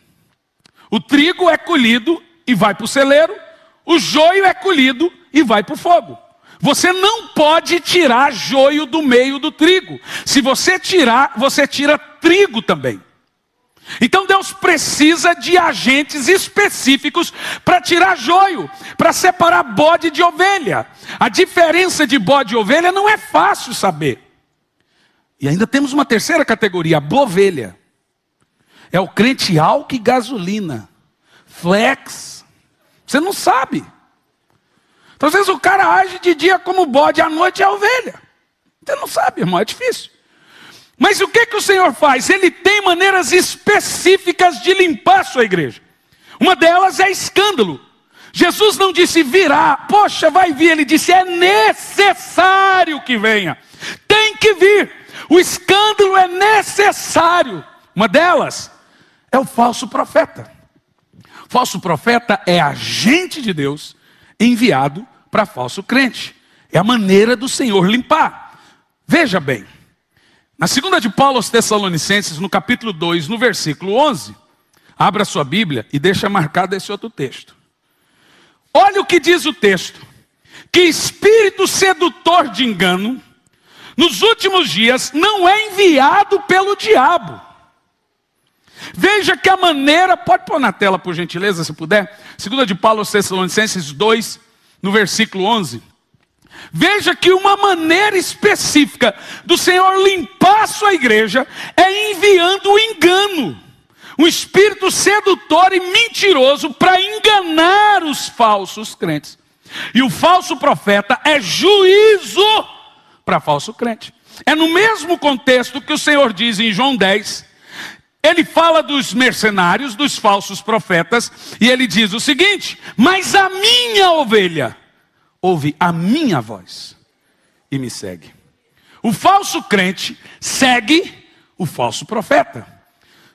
[SPEAKER 1] O trigo é colhido e vai para o celeiro, o joio é colhido e vai para o fogo. Você não pode tirar joio do meio do trigo. Se você tirar, você tira trigo também. Então Deus precisa de agentes específicos para tirar joio, para separar bode de ovelha. A diferença de bode e ovelha não é fácil saber. E ainda temos uma terceira categoria, a bovelha. É o crente álcool e gasolina. Flex. Você não sabe. Então, às vezes o cara age de dia como bode, à noite é ovelha. Você não sabe, irmão, é difícil. Mas o que o Senhor faz? Ele tem maneiras específicas de limpar a sua igreja. Uma delas é escândalo. Jesus não disse virá, poxa, vai vir. Ele disse é necessário que venha. Tem que vir. O escândalo é necessário. Uma delas é o falso profeta. Falso profeta é agente de Deus enviado para falso crente. É a maneira do Senhor limpar. Veja bem, na segunda de Paulo aos Tessalonicenses, no capítulo 2, no versículo 11, abra sua Bíblia e deixa marcado esse outro texto. Olha o que diz o texto. Que espírito sedutor de engano, nos últimos dias, não é enviado pelo diabo. Veja que a maneira, pode pôr na tela por gentileza, se puder, 2 de Paulo aos Tessalonicenses 2, no versículo 11. Veja que uma maneira específica do Senhor limpar a sua igreja é enviando o engano, um espírito sedutor e mentiroso para enganar os falsos crentes. E o falso profeta é juízo para falso crente. É no mesmo contexto que o Senhor diz em João 10, ele fala dos mercenários, dos falsos profetas, e ele diz o seguinte: mas a minha ovelha ouve a minha voz e me segue. O falso crente segue o falso profeta.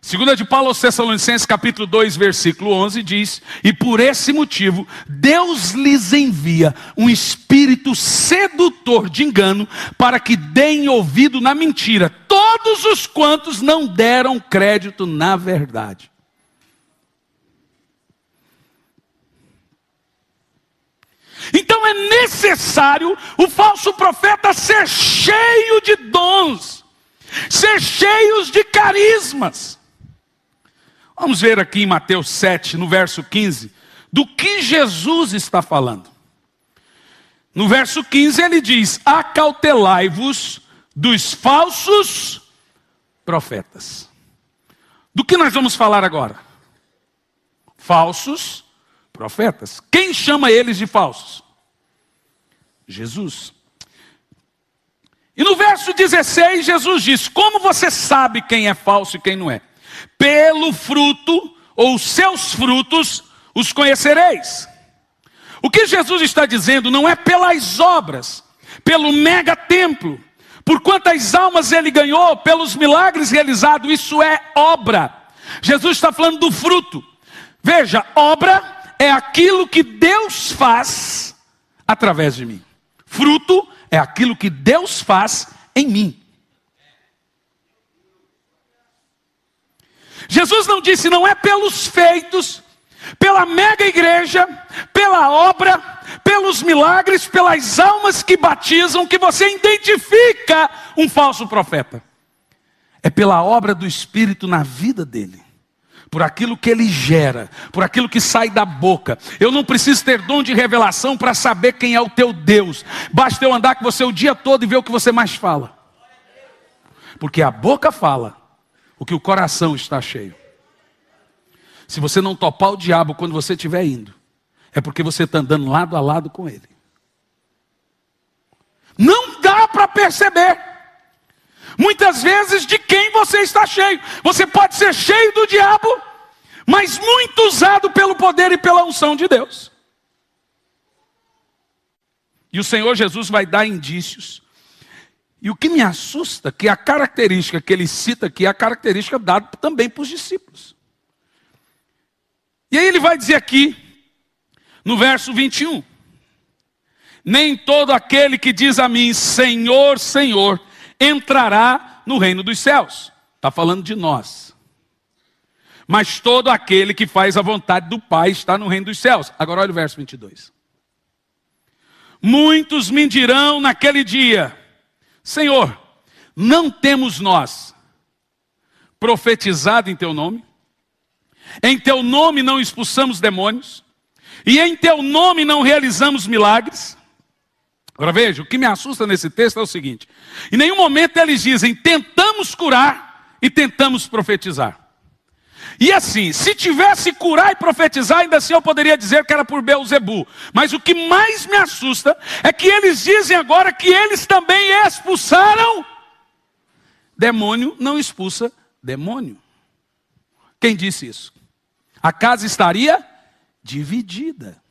[SPEAKER 1] 2 de Paulo aos Tessalonicenses, capítulo 2, versículo 11, diz: e por esse motivo, Deus lhes envia um espírito sedutor de engano, para que deem ouvido na mentira todos os quantos não deram crédito na verdade. Então é necessário o falso profeta ser cheio de dons, ser cheio de carismas. Vamos ver aqui em Mateus 7, no verso 15, do que Jesus está falando. No verso 15 ele diz: acautelai-vos dos falsos profetas. Do que nós vamos falar agora? Falsos profetas. Quem chama eles de falsos? Jesus. E no verso 16 Jesus diz: como você sabe quem é falso e quem não é? Pelo fruto, ou seus frutos, os conhecereis. O que Jesus está dizendo não é pelas obras, pelo mega templo, por quantas almas ele ganhou, pelos milagres realizados, isso é obra. Jesus está falando do fruto. Veja, obra é aquilo que Deus faz através de mim. Fruto é aquilo que Deus faz em mim. Jesus não disse, não é pelos feitos, pela mega igreja, pela obra, pelos milagres, pelas almas que batizam, que você identifica um falso profeta. É pela obra do Espírito na vida dele, por aquilo que ele gera, por aquilo que sai da boca. Eu não preciso ter dom de revelação para saber quem é o teu Deus. Basta eu andar com você o dia todo e ver o que você mais fala. Porque a boca fala o que o coração está cheio. Se você não topar o diabo quando você estiver indo, é porque você está andando lado a lado com ele. Não dá para perceber, muitas vezes, de quem você está cheio. Você pode ser cheio do diabo, mas muito usado pelo poder e pela unção de Deus. E o Senhor Jesus vai dar indícios. E o que me assusta, que a característica que ele cita aqui é a característica dada também para os discípulos. E aí ele vai dizer aqui, no verso 21, nem todo aquele que diz a mim, Senhor, Senhor, entrará no reino dos céus. Está falando de nós. Mas todo aquele que faz a vontade do Pai está no reino dos céus. Agora olha o verso 22. Muitos me dirão naquele dia, Senhor, não temos nós profetizado em teu nome? Em teu nome não expulsamos demônios? E em teu nome não realizamos milagres? Agora veja, o que me assusta nesse texto é o seguinte: em nenhum momento eles dizem, tentamos curar e tentamos profetizar. E assim, se tivesse curar e profetizar, ainda assim eu poderia dizer que era por Beelzebu. Mas o que mais me assusta é que eles dizem agora que eles também expulsaram. Demônio não expulsa demônio. Quem disse isso? A casa estaria dividida.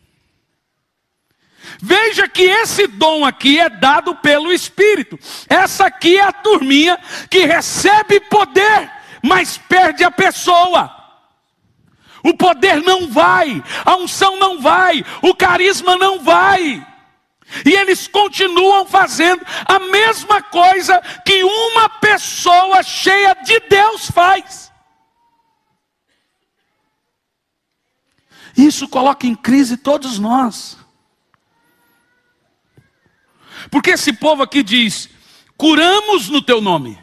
[SPEAKER 1] Veja que esse dom aqui é dado pelo Espírito. Essa aqui é a turminha que recebe poder, mas perde a pessoa. O poder não vai, a unção não vai, o carisma não vai. E eles continuam fazendo a mesma coisa que uma pessoa cheia de Deus faz. Isso coloca em crise todos nós. Porque esse povo aqui diz, curamos no teu nome,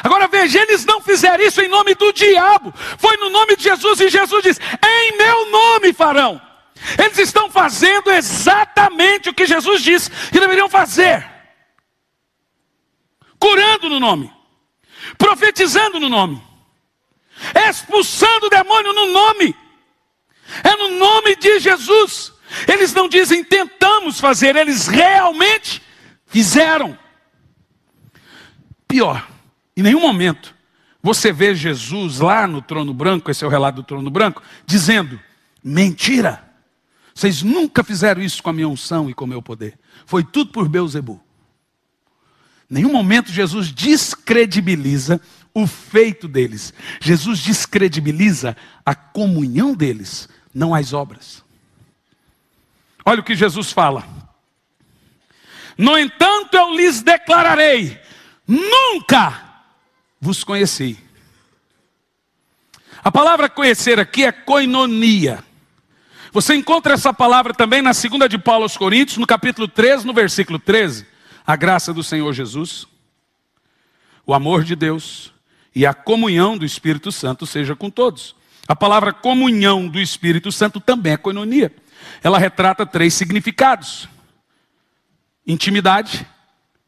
[SPEAKER 1] Agora veja, eles não fizeram isso em nome do diabo, foi no nome de Jesus, e Jesus diz: em meu nome farão. Eles estão fazendo exatamente o que Jesus disse que deveriam fazer: curando no nome, profetizando no nome, expulsando o demônio no nome. É no nome de Jesus. Eles não dizem tentamos fazer, eles realmente fizeram. Pior, em nenhum momento você vê Jesus lá no trono branco, esse é o relato do trono branco, dizendo: mentira, vocês nunca fizeram isso com a minha unção e com o meu poder. Foi tudo por Beelzebu. Em nenhum momento Jesus descredibiliza o feito deles. Jesus descredibiliza a comunhão deles, não as obras. Olha o que Jesus fala: no entanto eu lhes declararei, nunca vos conheci. A palavra conhecer aqui é koinonia. Você encontra essa palavra também na 2ª de Paulo aos Coríntios, no capítulo 3, no versículo 13. A graça do Senhor Jesus, o amor de Deus e a comunhão do Espírito Santo seja com todos. A palavra comunhão do Espírito Santo também é koinonia. Ela retrata 3 significados: intimidade,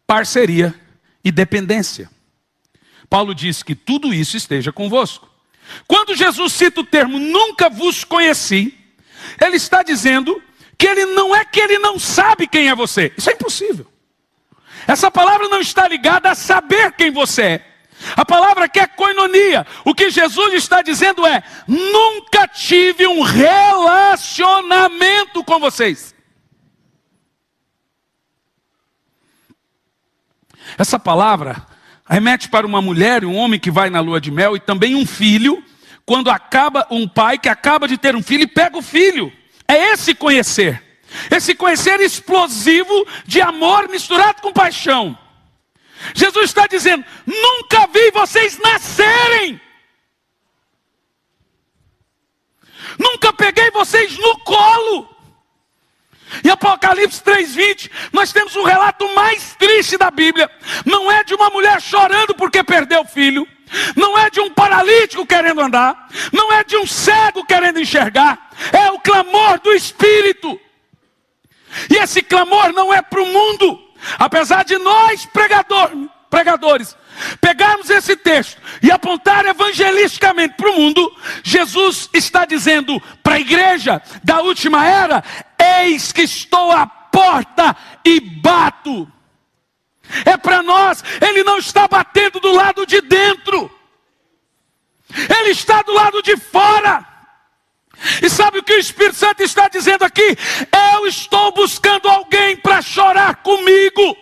[SPEAKER 1] parceria e dependência. Paulo diz que tudo isso esteja convosco. Quando Jesus cita o termo nunca vos conheci, ele está dizendo que ele não sabe quem é você. Isso é impossível. Essa palavra não está ligada a saber quem você é. A palavra aqui é koinonia. O que Jesus está dizendo é: nunca tive um relacionamento com vocês. Essa palavra remete para uma mulher e um homem que vai na lua de mel, e também um filho, quando acaba um pai que acaba de ter um filho e pega o filho. É esse conhecer. Esse conhecer explosivo de amor misturado com paixão. Jesus está dizendo: nunca vi vocês nascerem. Nunca peguei vocês no colo. Em Apocalipse 3:20, nós temos um relato mais triste da Bíblia. Não é de uma mulher chorando porque perdeu o filho. Não é de um paralítico querendo andar. Não é de um cego querendo enxergar. É o clamor do Espírito. E esse clamor não é para o mundo. Apesar de nós, pregadores, pegarmos esse texto e apontar evangelisticamente para o mundo, Jesus está dizendo para a igreja da última era: eis que estou à porta e bato. É para nós. Ele não está batendo do lado de dentro, ele está do lado de fora. E sabe o que o Espírito Santo está dizendo aqui? Eu estou buscando alguém para chorar comigo.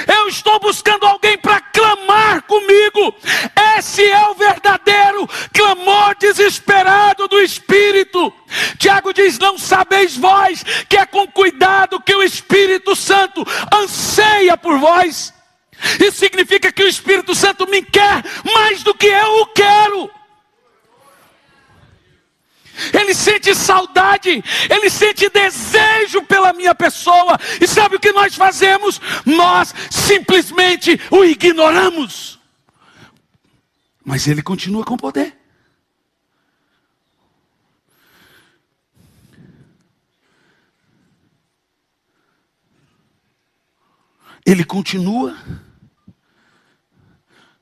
[SPEAKER 1] Eu estou buscando alguém para clamar comigo. Esse é o verdadeiro clamor desesperado do Espírito. Tiago diz: não sabeis vós que é com cuidado que o Espírito Santo anseia por vós. Isso significa que o Espírito Santo me quer mais do que eu o quero. Ele sente saudade, ele sente desejo pela minha pessoa. E sabe o que nós fazemos? Nós simplesmente o ignoramos. Mas ele continua com poder. Ele continua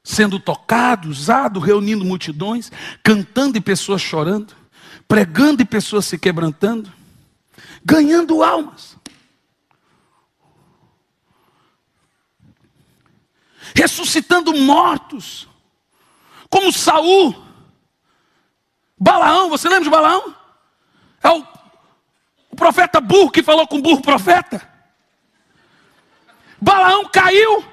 [SPEAKER 1] sendo tocado, usado, reunindo multidões, cantando e pessoas chorando, pregando e pessoas se quebrantando, ganhando almas, ressuscitando mortos, como Saul, Balaão. Você lembra de Balaão? É o profeta burro que falou com o burro profeta. Balaão caiu,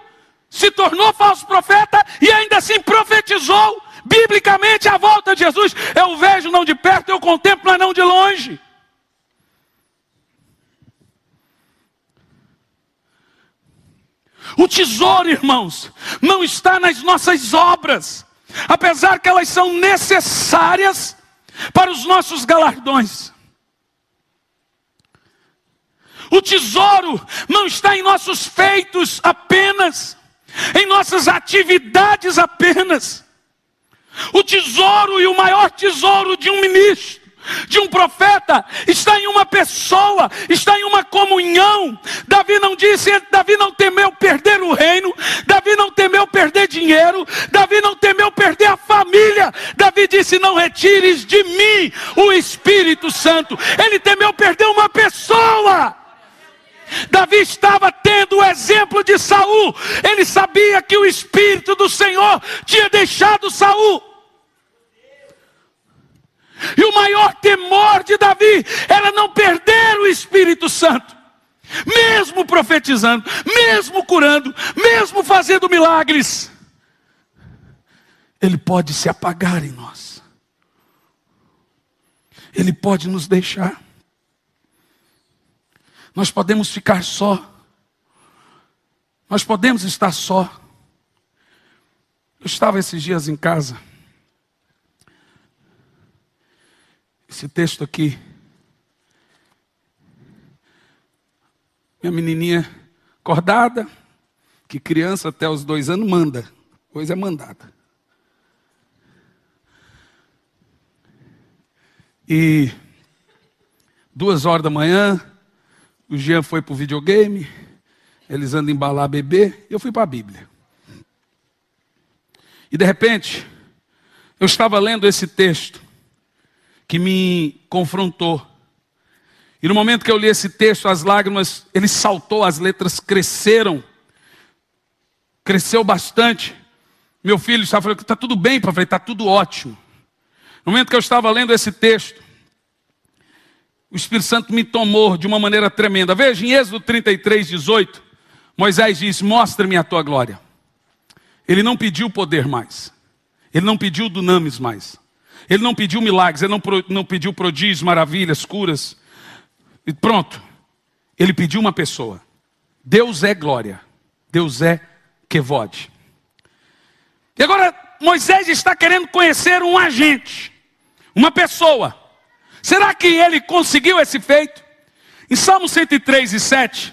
[SPEAKER 1] se tornou falso profeta e ainda assim profetizou biblicamente a volta de Jesus. Eu vejo não de perto, eu contemplo, mas não de longe. O tesouro, irmãos, não está nas nossas obras, apesar que elas são necessárias para os nossos galardões. O tesouro não está em nossos feitos apenas, em nossas atividades apenas. O tesouro e o maior tesouro de um ministro, de um profeta, está em uma pessoa, está em uma comunhão. Davi não temeu perder o reino, Davi não temeu perder dinheiro, Davi não temeu perder a família. Davi disse: não retires de mim o Espírito Santo. Ele temeu perder uma pessoa. Davi estava tendo o exemplo de Saul. Ele sabia que o Espírito do Senhor tinha deixado Saul. E o maior temor de Davi era não perder o Espírito Santo. Mesmo profetizando, mesmo curando, mesmo fazendo milagres, ele pode se apagar em nós. Ele pode nos deixar. Nós podemos ficar só. Nós podemos estar só. Eu estava esses dias em casa. Esse texto aqui. Minha menininha acordada, que criança até os 2 anos manda. Coisa é mandada. E 2 horas da manhã, o Jean foi para o videogame, eles andam embalar bebê, eu fui para a Bíblia. E de repente, eu estava lendo esse texto, que me confrontou. E no momento que eu li esse texto, as lágrimas, ele saltou, as letras cresceram. Cresceu bastante. Meu filho estava falando: está tudo bem, papai? Está tudo ótimo. No momento que eu estava lendo esse texto, o Espírito Santo me tomou de uma maneira tremenda. Veja, em Êxodo 33:18, Moisés diz: mostra-me a tua glória. Ele não pediu poder mais. Ele não pediu dunamis mais. Ele não pediu milagres, ele não pediu prodígios, maravilhas, curas. E pronto. Ele pediu uma pessoa. Deus é glória. Deus é Kevod. E agora Moisés está querendo conhecer um agente. Uma pessoa. Será que ele conseguiu esse feito? Em Salmo 103:7,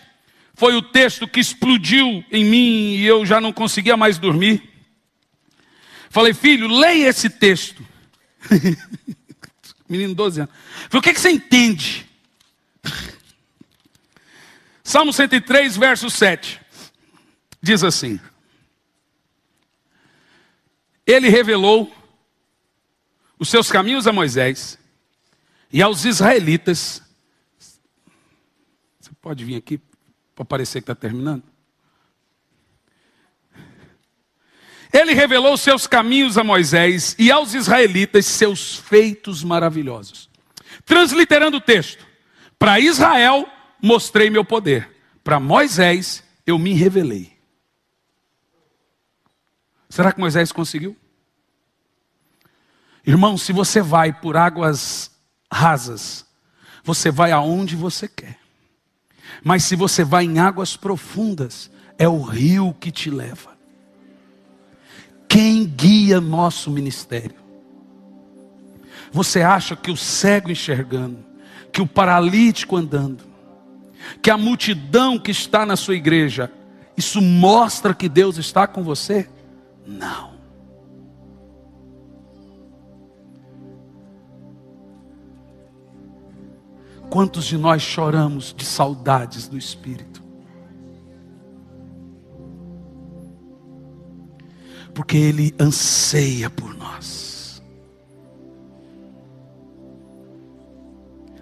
[SPEAKER 1] foi o texto que explodiu em mim e eu já não conseguia mais dormir. Falei: filho, leia esse texto. Menino, 12 anos. Falei: o que você entende? Salmo 103, verso 7. Diz assim: ele revelou os seus caminhos a Moisés e aos israelitas. Você pode vir aqui para parecer que está terminando? Ele revelou os seus caminhos a Moisés e aos israelitas seus feitos maravilhosos. Transliterando o texto: para Israel mostrei meu poder, para Moisés eu me revelei. Será que Moisés conseguiu? Irmão, se você vai por águas rasas, você vai aonde você quer. Mas se você vai em águas profundas, é o rio que te leva. Quem guia nosso ministério? Você acha que o cego enxergando, que o paralítico andando, que a multidão que está na sua igreja, isso mostra que Deus está com você? Não. Quantos de nós choramos de saudades do Espírito? Porque Ele anseia por nós.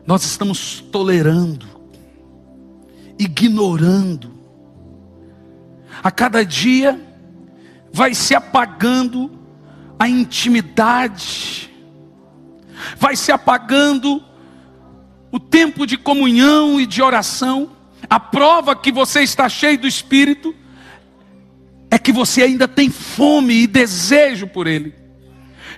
[SPEAKER 1] Nós estamos tolerando, ignorando. A cada dia vai se apagando a intimidade, vai se apagando o tempo de comunhão e de oração. A prova que você está cheio do Espírito é que você ainda tem fome e desejo por Ele.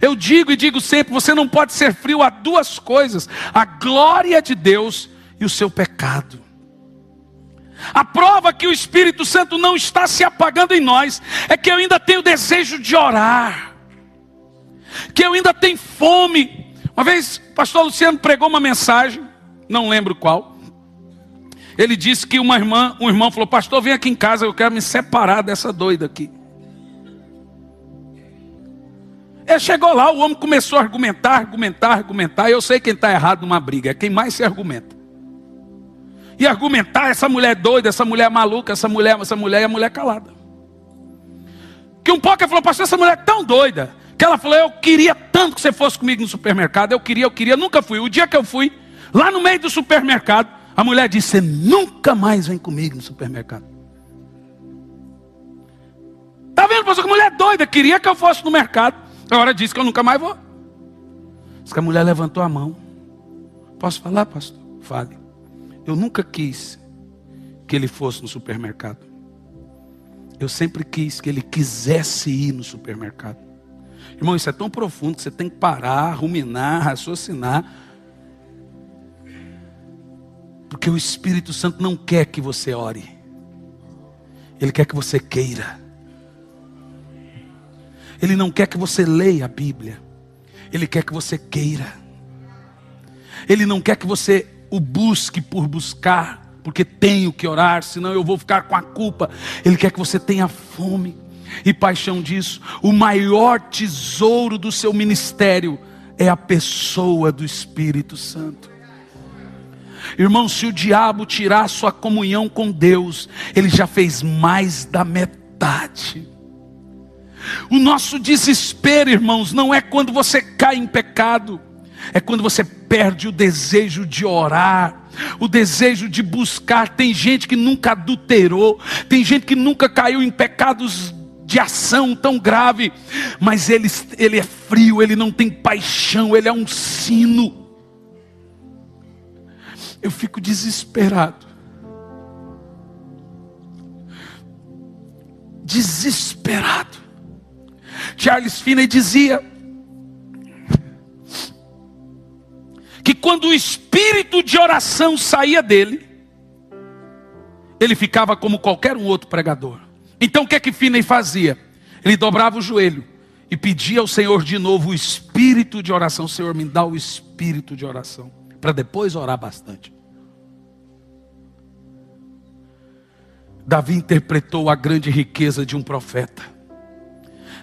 [SPEAKER 1] Eu digo e digo sempre: você não pode ser frio a 2 coisas: a glória de Deus e o seu pecado. A prova que o Espírito Santo não está se apagando em nós é que eu ainda tenho desejo de orar, que eu ainda tenho fome. Uma vez o pastor Luciano pregou uma mensagem, não lembro qual. Ele disse que um irmão falou: pastor, vem aqui em casa, eu quero me separar dessa doida aqui. Ele chegou lá, o homem começou a argumentar. Eu sei quem está errado numa briga, é quem mais se argumenta. E argumentar, essa mulher doida, essa mulher maluca, essa mulher e a mulher calada. Que um pouco ele falou, pastor, essa mulher é tão doida, que ela falou, eu queria tanto que você fosse comigo no supermercado, eu queria, nunca fui. O dia que eu fui, lá no meio do supermercado, a mulher disse, você nunca mais vem comigo no supermercado. Está vendo, pastor, que a mulher doida, queria que eu fosse no mercado. Agora disse que eu nunca mais vou. Diz que a mulher levantou a mão. Posso falar, pastor? Fale. Eu nunca quis que ele fosse no supermercado. Eu sempre quis que ele quisesse ir no supermercado. Irmão, isso é tão profundo que você tem que parar, ruminar, raciocinar. Porque o Espírito Santo não quer que você ore. Ele quer que você queira. Ele não quer que você leia a Bíblia. Ele quer que você queira. Ele não quer que você o busque por buscar, porque tenho que orar, senão eu vou ficar com a culpa. Ele quer que você tenha fome e paixão disso. O maior tesouro do seu ministério é a pessoa do Espírito Santo. Irmão, se o diabo tirar a sua comunhão com Deus, ele já fez mais da metade. O nosso desespero, irmãos, não é quando você cai em pecado, é quando você perde o desejo de orar, o desejo de buscar. Tem gente que nunca adulterou, tem gente que nunca caiu em pecados de ação tão grave, mas ele é frio, ele não tem paixão, ele é um sino. Eu fico desesperado. Desesperado. Charles Finney dizia que quando o espírito de oração saía dele, ele ficava como qualquer um outro pregador. Então o que é que Finney fazia? Ele dobrava o joelho e pedia ao Senhor de novo o espírito de oração. Senhor, me dá o espírito de oração, para depois orar bastante. Davi interpretou a grande riqueza de um profeta.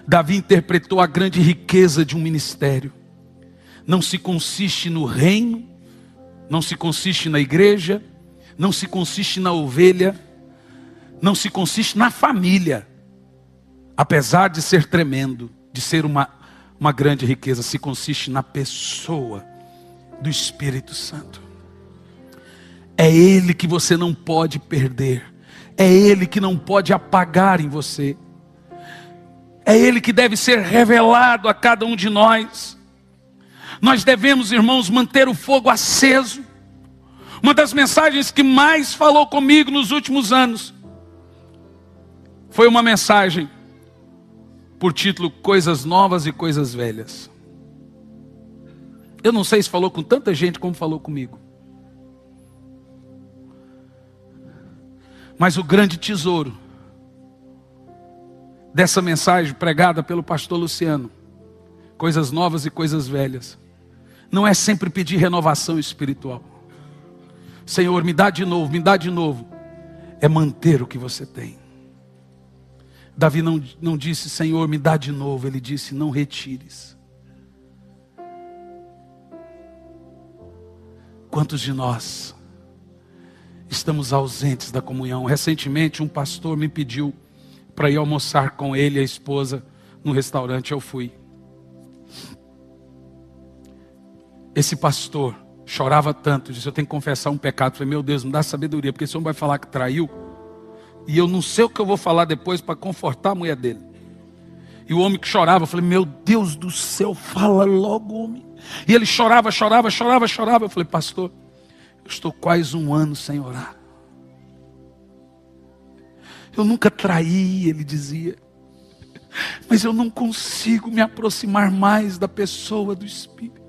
[SPEAKER 1] Davi interpretou a grande riqueza de um ministério. Não se consiste no reino, não se consiste na igreja, não se consiste na ovelha, não se consiste na família. Apesar de ser tremendo, de ser uma grande riqueza, se consiste na pessoa do Espírito Santo. É Ele que você não pode perder. É Ele que não pode apagar em você. É Ele que deve ser revelado a cada um de nós. Nós devemos, irmãos, manter o fogo aceso. Uma das mensagens que mais falou comigo nos últimos anos foi uma mensagem por título Coisas Novas e Coisas Velhas. Eu não sei se falou com tanta gente como falou comigo. Mas o grande tesouro dessa mensagem pregada pelo pastor Luciano, coisas novas e coisas velhas, não é sempre pedir renovação espiritual. Senhor, me dá de novo, me dá de novo. É manter o que você tem. Davi não disse, Senhor, me dá de novo. Ele disse, não retires. Quantos de nós estamos ausentes da comunhão? Recentemente um pastor me pediu para ir almoçar com ele e a esposa no restaurante. Eu fui. Esse pastor chorava tanto, disse, eu tenho que confessar um pecado. Eu falei, meu Deus, me dá sabedoria, porque esse homem vai falar que traiu, e eu não sei o que eu vou falar depois para confortar a mulher dele. E o homem que chorava, eu falei, meu Deus do céu, fala logo, homem. E ele chorava. Eu falei, pastor, eu estou quase 1 ano sem orar. Eu nunca traí, ele dizia, mas eu não consigo me aproximar mais da pessoa do Espírito.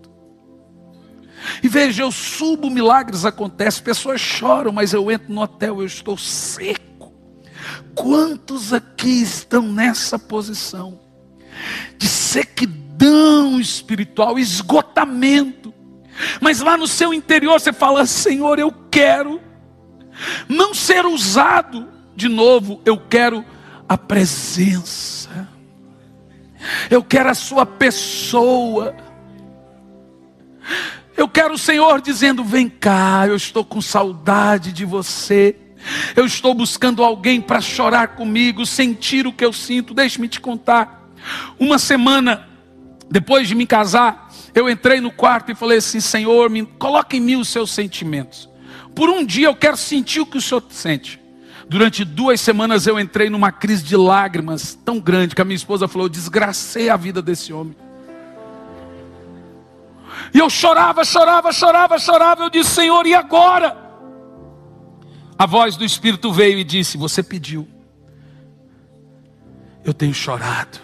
[SPEAKER 1] E veja, eu subo, milagres acontecem, pessoas choram, mas eu entro no hotel, eu estou seco. Quantos aqui estão nessa posição de sequidão espiritual, esgotamento, mas lá no seu interior você fala, Senhor, eu quero não ser usado de novo, eu quero a presença. Eu quero a sua pessoa. Eu quero o Senhor dizendo: vem cá, eu estou com saudade de você. Eu estou buscando alguém para chorar comigo, sentir o que eu sinto. Deixe-me te contar. Uma semana depois de me casar, eu entrei no quarto e falei assim: Senhor, coloca em mim os seus sentimentos. Por um dia eu quero sentir o que o Senhor sente. Durante 2 semanas eu entrei numa crise de lágrimas tão grande que a minha esposa falou: eu desgracei a vida desse homem. E eu chorava. Eu disse: Senhor, e agora? A voz do Espírito veio e disse: você pediu. Eu tenho chorado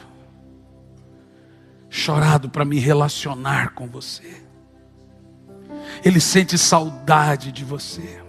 [SPEAKER 1] para me relacionar com você. Ele sente saudade de você.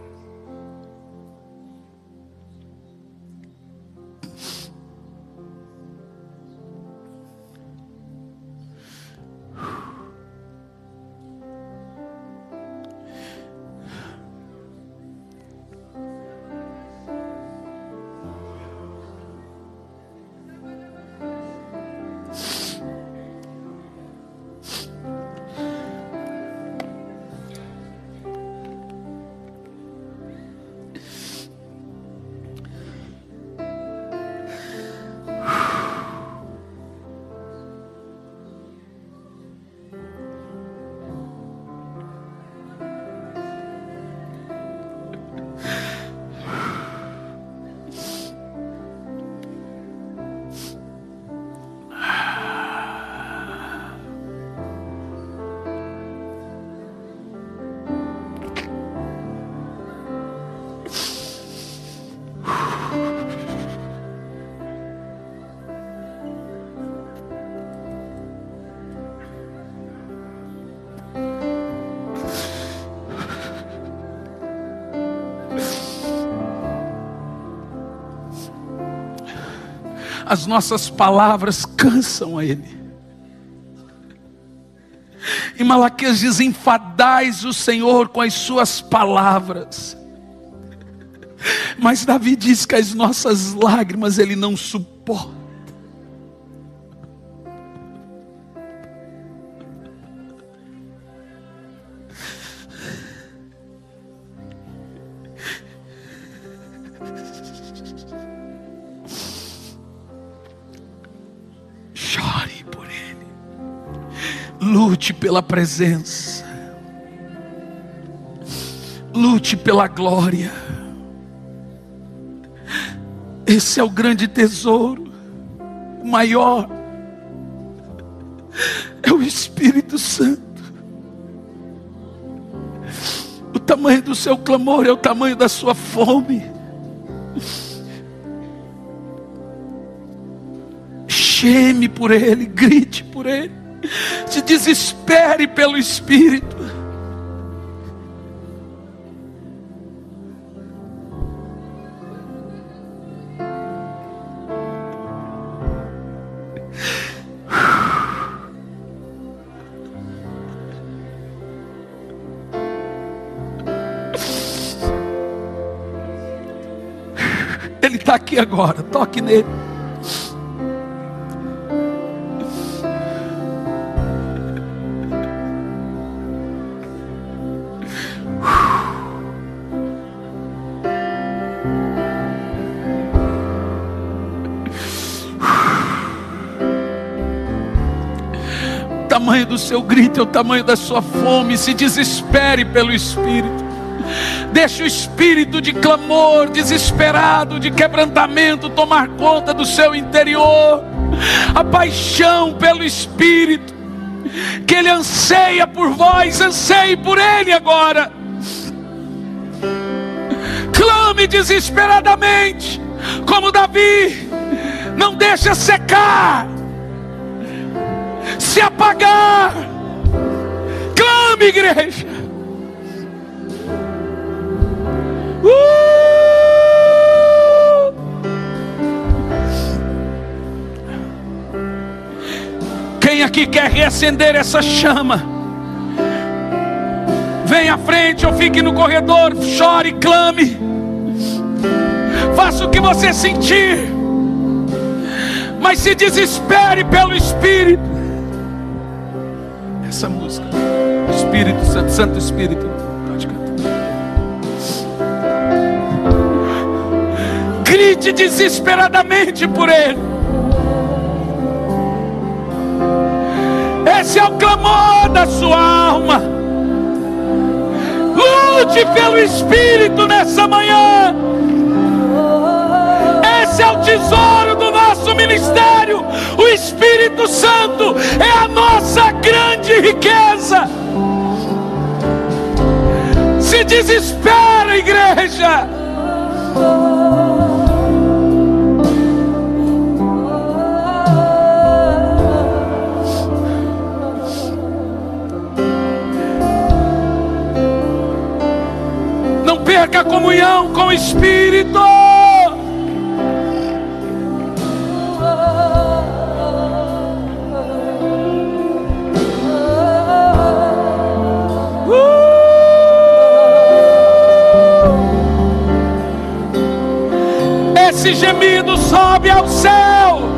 [SPEAKER 1] As nossas palavras cansam a Ele. Em Malaquias diz: enfadais o Senhor com as suas palavras. Mas Davi diz que as nossas lágrimas Ele não suporta. Lute pela presença. Lute pela glória. Esse é o grande tesouro. O maior é o Espírito Santo. O tamanho do seu clamor é o tamanho da sua fome. Chame por Ele, grite por Ele. Se desespere pelo Espírito. Ele está aqui agora, toque nele. O tamanho do seu grito é o tamanho da sua fome. Se desespere pelo Espírito. Deixe o espírito de clamor, desesperado, de quebrantamento tomar conta do seu interior. A paixão pelo Espírito, que Ele anseia por vós, anseie por Ele agora. Clame desesperadamente, como Davi. Não deixe secar, se apagar. Clame, igreja. Quem aqui quer reacender essa chama? Venha à frente ou fique no corredor. Chore, clame. Faça o que você sentir. mas se desespere pelo Espírito. Essa música, Espírito Santo, Santo Espírito, pode cantar. Grite desesperadamente por Ele. Esse é o clamor da sua alma. Lute pelo Espírito nessa manhã. Esse é o tesouro do nosso ministério. O Espírito Santo é a nossa grande riqueza. Se desespera, igreja. Não perca a comunhão com o Espírito. Esse gemido sobe ao céu.